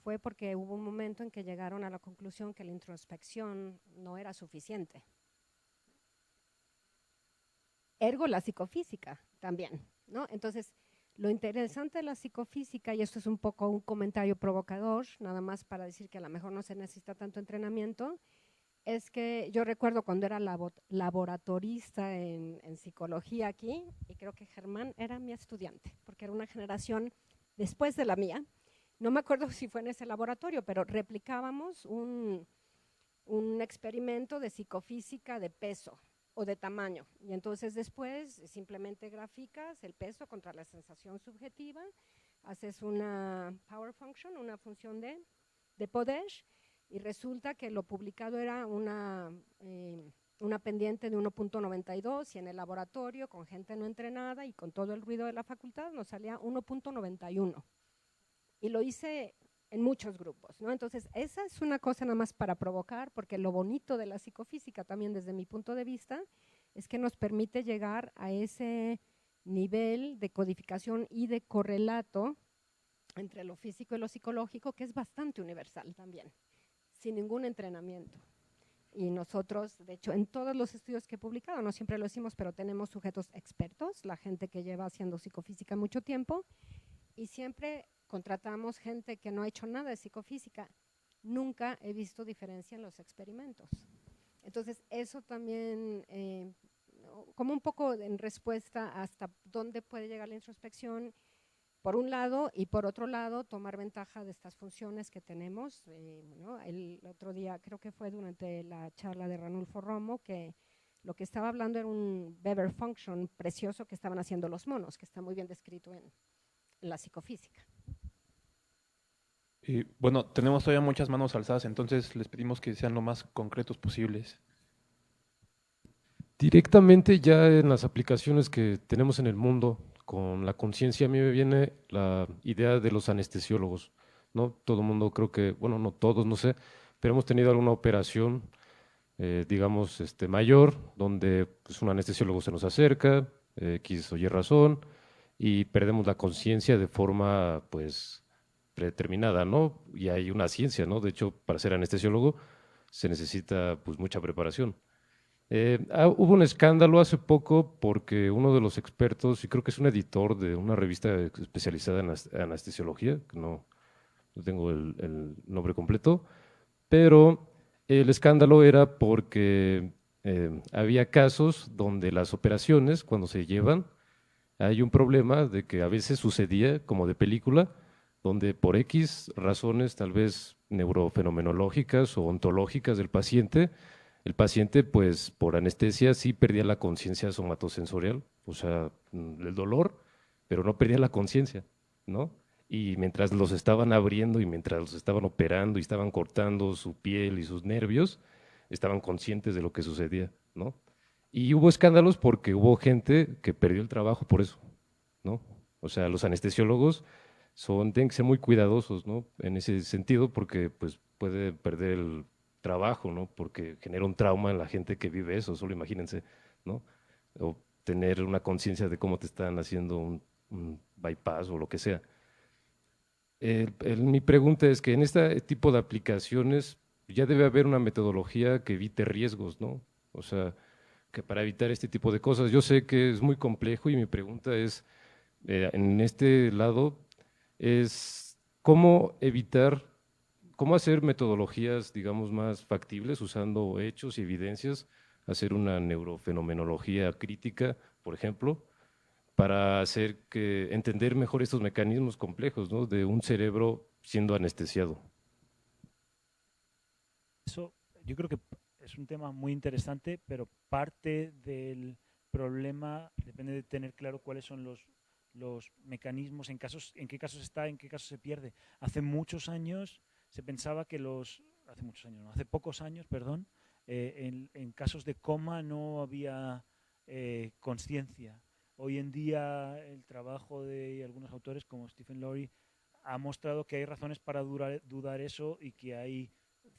fue porque hubo un momento en que llegaron a la conclusión que la introspección no era suficiente. Ergo la psicofísica también, ¿no? Entonces, lo interesante de la psicofísica, y esto es un poco un comentario provocador, nada más para decir que a lo mejor no se necesita tanto entrenamiento, es que yo recuerdo cuando era laboratorista en psicología aquí, y creo que Germán era mi estudiante, porque era una generación después de la mía. No me acuerdo si fue en ese laboratorio, pero replicábamos un experimento de psicofísica de peso. o de tamaño. Y entonces después simplemente graficas el peso contra la sensación subjetiva, haces una power function, una función de Podesh, y resulta que lo publicado era una pendiente de 1.92 y en el laboratorio con gente no entrenada y con todo el ruido de la facultad nos salía 1.91. Y lo hice en muchos grupos, ¿no? Entonces, esa es una cosa nada más para provocar, porque lo bonito de la psicofísica también desde mi punto de vista es que nos permite llegar a ese nivel de codificación y de correlato entre lo físico y lo psicológico, que es bastante universal también, sin ningún entrenamiento. Y nosotros, de hecho, en todos los estudios que he publicado, no siempre lo decimos, pero tenemos sujetos expertos, la gente que lleva haciendo psicofísica mucho tiempo, y siempre contratamos gente que no ha hecho nada de psicofísica. Nunca he visto diferencia en los experimentos. Entonces, eso también, como un poco en respuesta hasta dónde puede llegar la introspección, por un lado, y por otro lado, tomar ventaja de estas funciones que tenemos. ¿No? El otro día, creo que fue durante la charla de Ranulfo Romo, que lo que estaba hablando era un Weber function precioso que estaban haciendo los monos, que está muy bien descrito en la psicofísica. Y bueno, tenemos todavía muchas manos alzadas, entonces les pedimos que sean lo más concretos posibles. Directamente ya en las aplicaciones que tenemos en el mundo, con la conciencia, a mí me viene la idea de los anestesiólogos, ¿no? Todo el mundo creo que, bueno, no todos, no sé, pero hemos tenido alguna operación, digamos, mayor, donde pues, un anestesiólogo se nos acerca, X o Y razón, y perdemos la conciencia de forma, pues, predeterminada, ¿no? Y hay una ciencia, ¿no? De hecho, para ser anestesiólogo se necesita, pues, mucha preparación. Hubo un escándalo hace poco porque uno de los expertos, y creo que es un editor de una revista especializada en anestesiología, que no tengo el nombre completo, pero el escándalo era porque había casos donde las operaciones, cuando se llevan, hay un problema de que a veces sucedía, como de película, donde por X razones, tal vez neurofenomenológicas o ontológicas del paciente, el paciente, pues, por anestesia sí perdía la conciencia somatosensorial, o sea, el dolor, pero no perdía la conciencia, ¿no? Y mientras los estaban abriendo y mientras los estaban operando y estaban cortando su piel y sus nervios, estaban conscientes de lo que sucedía, ¿no? Y hubo escándalos porque hubo gente que perdió el trabajo por eso, ¿no? O sea, los anestesiólogos tienen que ser muy cuidadosos, ¿no? En ese sentido, porque pues puede perder el trabajo, ¿no? Porque genera un trauma en la gente que vive eso, solo imagínense, ¿no? O tener una conciencia de cómo te están haciendo un bypass o lo que sea. Mi pregunta es que en este tipo de aplicaciones ya debe haber una metodología que evite riesgos, ¿no? O sea, que para evitar este tipo de cosas. Yo sé que es muy complejo y mi pregunta es, en este lado, es cómo evitar, cómo hacer metodologías, digamos, más factibles usando hechos y evidencias, hacer una neurofenomenología crítica, por ejemplo, para hacer que entender mejor estos mecanismos complejos, ¿no? De un cerebro siendo anestesiado. Eso yo creo que es un tema muy interesante, pero parte del problema depende de tener claro cuáles son los mecanismos, en qué casos está, en qué casos se pierde. Hace muchos años se pensaba que hace pocos años, perdón, en casos de coma no había conciencia. Hoy en día el trabajo de algunos autores como Stephen Lowry ha mostrado que hay razones para dudar eso y que hay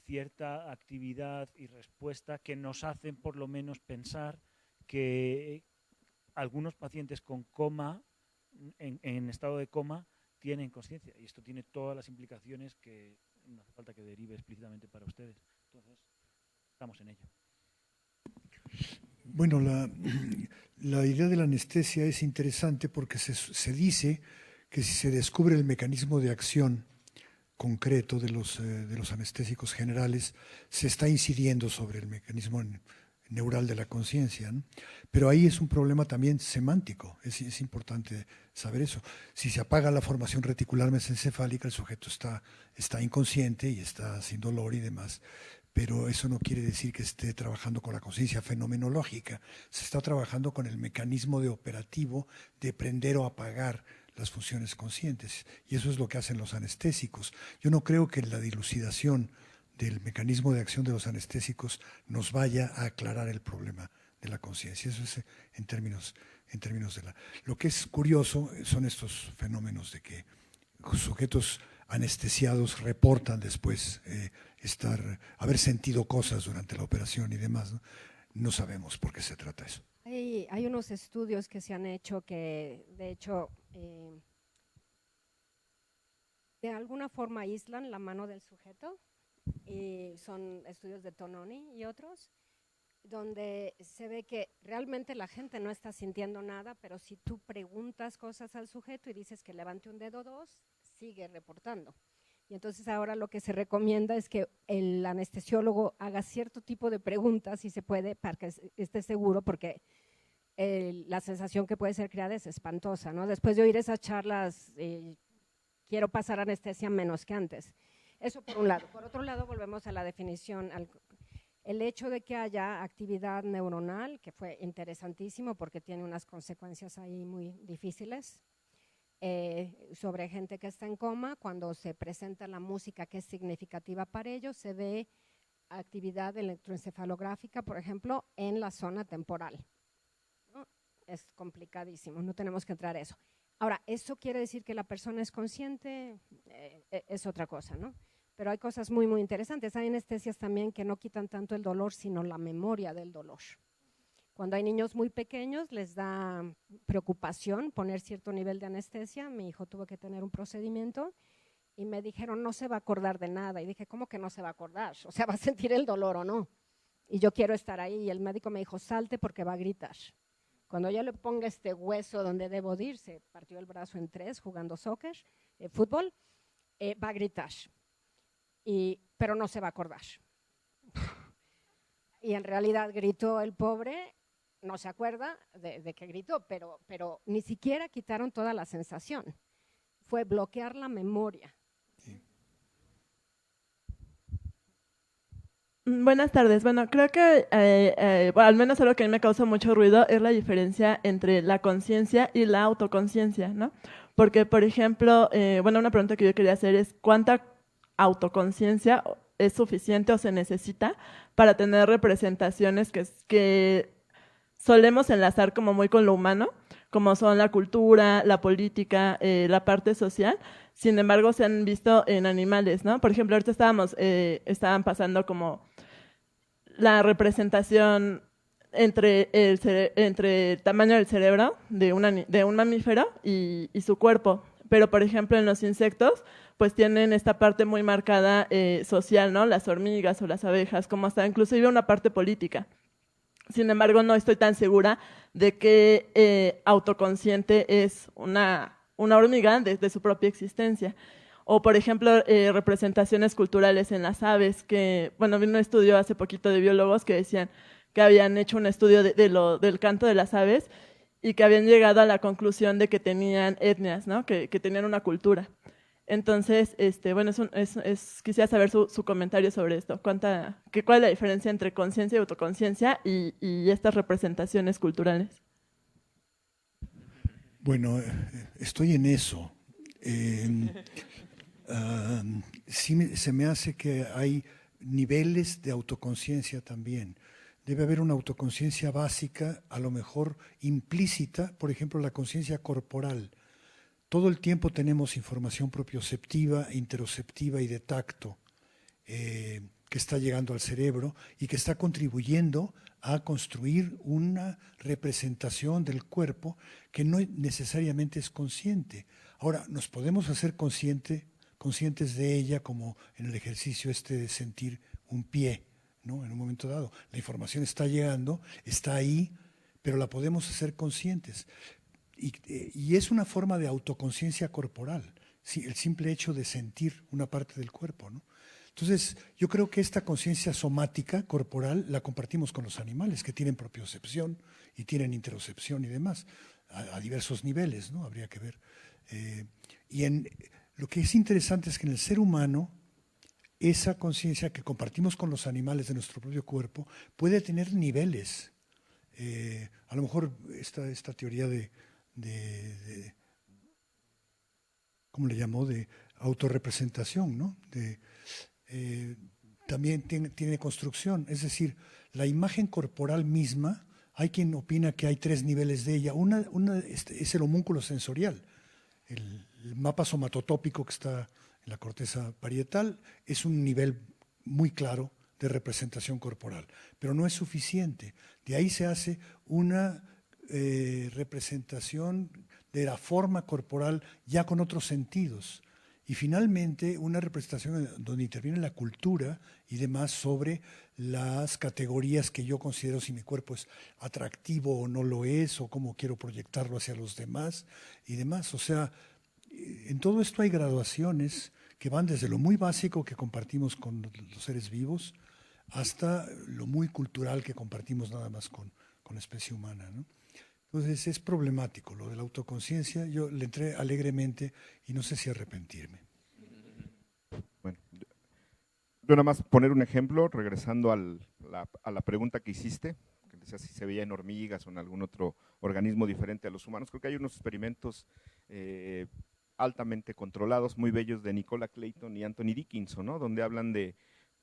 cierta actividad y respuesta que nos hacen por lo menos pensar que algunos pacientes con coma, en estado de coma, tienen conciencia. Y esto tiene todas las implicaciones que no hace falta que derive explícitamente para ustedes. Entonces, estamos en ello. Bueno, la idea de la anestesia es interesante porque se dice que si se descubre el mecanismo de acción concreto de los anestésicos generales, se está incidiendo sobre el mecanismo neural de la conciencia, ¿no? Pero ahí es un problema también semántico, es importante saber eso. Si se apaga la formación reticular mesencefálica, el sujeto está inconsciente y está sin dolor y demás, pero eso no quiere decir que esté trabajando con la conciencia fenomenológica. Se está trabajando con el mecanismo de operativo de prender o apagar las funciones conscientes. Y eso es lo que hacen los anestésicos. Yo no creo que la dilucidación del mecanismo de acción de los anestésicos nos vaya a aclarar el problema de la conciencia. Eso es en términos de la… Lo que es curioso son estos fenómenos de que sujetos anestesiados reportan después haber sentido cosas durante la operación y demás, ¿no? No sabemos por qué se trata eso. Hay unos estudios que se han hecho que, de hecho, de alguna forma aíslan la mano del sujeto, y son estudios de Tononi y otros, donde se ve que realmente la gente no está sintiendo nada, pero si tú preguntas cosas al sujeto y dices que levante un dedo 2, sigue reportando. Y entonces ahora lo que se recomienda es que el anestesiólogo haga cierto tipo de preguntas, si se puede, para que esté seguro, porque la sensación que puede ser creada es espantosa, ¿no? Después de oír esas charlas, quiero pasar anestesia menos que antes. Eso por un lado. Por otro lado, volvemos a la definición, el hecho de que haya actividad neuronal, que fue interesantísimo porque tiene unas consecuencias ahí muy difíciles, sobre gente que está en coma. Cuando se presenta la música que es significativa para ellos, se ve actividad electroencefalográfica, por ejemplo, en la zona temporal, ¿no? Es complicadísimo, no tenemos que entrar a eso. Ahora, ¿eso quiere decir que la persona es consciente? Es otra cosa, ¿no? Pero hay cosas muy, muy interesantes. Hay anestesias también que no quitan tanto el dolor, sino la memoria del dolor. Cuando hay niños muy pequeños, les da preocupación poner cierto nivel de anestesia. Mi hijo tuvo que tener un procedimiento y me dijeron, no se va a acordar de nada. Y dije, ¿cómo que no se va a acordar? O sea, ¿va a sentir el dolor o no? Y yo quiero estar ahí. Y el médico me dijo, salte porque va a gritar. Cuando yo le ponga este hueso donde debo de ir, se partió el brazo en 3 jugando soccer, fútbol, va a gritar. Pero no se va a acordar. Y en realidad gritó el pobre, no se acuerda de que gritó, pero ni siquiera quitaron toda la sensación. Fue bloquear la memoria. Sí. Buenas tardes. Bueno, creo que bueno, al menos algo que a mí me causa mucho ruido es la diferencia entre la conciencia y la autoconciencia, ¿no? Porque, por ejemplo, bueno, una pregunta que yo quería hacer es ¿cuánta autoconciencia es suficiente o se necesita para tener representaciones que solemos enlazar como muy con lo humano, como son la cultura, la política, la parte social? Sin embargo, se han visto en animales, ¿no? Por ejemplo, ahorita estaban pasando como la representación entre el tamaño del cerebro de un mamífero y su cuerpo. Pero, por ejemplo, en los insectos, pues tienen esta parte muy marcada social, ¿no? Las hormigas o las abejas, como hasta inclusive una parte política. Sin embargo, no estoy tan segura de que autoconsciente es una hormiga de su propia existencia. O, por ejemplo, representaciones culturales en las aves, que, bueno, vi un estudio hace poquito de biólogos que decían que habían hecho un estudio del canto de las aves y que habían llegado a la conclusión de que tenían etnias, ¿no? Que tenían una cultura. Entonces, bueno, quisiera saber su comentario sobre esto. ¿Cuál es la diferencia entre conciencia y autoconciencia y estas representaciones culturales? Bueno, estoy en eso. Sí se me hace que hay niveles de autoconciencia también. Debe haber una autoconciencia básica, a lo mejor implícita, por ejemplo, la conciencia corporal. Todo el tiempo tenemos información propioceptiva, interoceptiva y de tacto que está llegando al cerebro y que está contribuyendo a construir una representación del cuerpo que no necesariamente es consciente. Ahora, nos podemos hacer conscientes de ella, como en el ejercicio de sentir un pie, ¿no? En un momento dado. La información está llegando, está ahí, pero la podemos hacer conscientes. Y es una forma de autoconciencia corporal, el simple hecho de sentir una parte del cuerpo, ¿no? Entonces, yo creo que esta conciencia somática, corporal, la compartimos con los animales, que tienen propiocepción y tienen interocepción y demás, a diversos niveles, ¿no? Habría que ver. Lo que es interesante es que en el ser humano esa conciencia que compartimos con los animales de nuestro propio cuerpo puede tener niveles. A lo mejor esta teoría de ¿cómo le llamó? De autorrepresentación, ¿no? También tiene construcción, es decir, la imagen corporal misma, hay quien opina que hay 3 niveles de ella. Una es el homúnculo sensorial, el mapa somatotópico que está en la corteza parietal, es un nivel muy claro de representación corporal, pero no es suficiente. De ahí se hace una representación de la forma corporal ya con otros sentidos. Y finalmente una representación donde interviene la cultura y demás sobre las categorías que yo considero si mi cuerpo es atractivo o no lo es, o cómo quiero proyectarlo hacia los demás y demás. O sea, en todo esto hay graduaciones que van desde lo muy básico que compartimos con los seres vivos hasta lo muy cultural que compartimos nada más con la especie humana, ¿no? Entonces es problemático lo de la autoconciencia. Yo le entré alegremente y no sé si arrepentirme. Bueno, yo nada más poner un ejemplo, regresando a la pregunta que hiciste, que decía si se veía en hormigas o en algún otro organismo diferente a los humanos. Creo que hay unos experimentos altamente controlados, muy bellos, de Nicola Clayton y Anthony Dickinson, ¿no? Donde hablan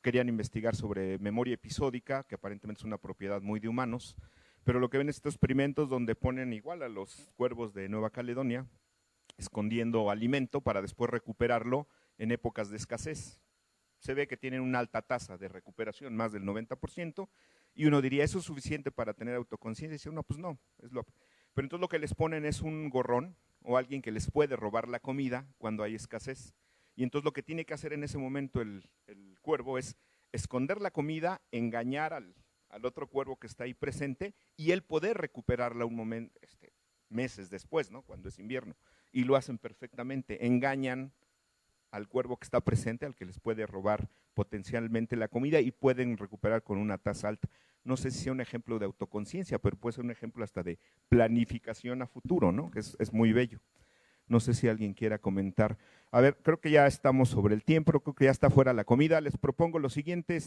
querían investigar sobre memoria episódica, que aparentemente es una propiedad muy de humanos, pero lo que ven es estos experimentos donde ponen igual a los cuervos de Nueva Caledonia, escondiendo alimento para después recuperarlo en épocas de escasez. Se ve que tienen una alta tasa de recuperación, más del 90%, y uno diría, ¿eso es suficiente para tener autoconciencia? Y dice, no, pues no. Pero entonces lo que les ponen es un gorrón o alguien que les puede robar la comida cuando hay escasez. Y entonces lo que tiene que hacer en ese momento el cuervo es esconder la comida, engañar al otro cuervo que está ahí presente y él poder recuperarla un momento, meses después, ¿no? Cuando es invierno. Y lo hacen perfectamente, engañan al cuervo que está presente, al que les puede robar potencialmente la comida y pueden recuperar con una tasa alta. No sé si sea un ejemplo de autoconciencia, pero puede ser un ejemplo hasta de planificación a futuro, ¿no? Que es muy bello. No sé si alguien quiera comentar. A ver, creo que ya estamos sobre el tiempo, creo que ya está fuera la comida. Les propongo lo siguiente,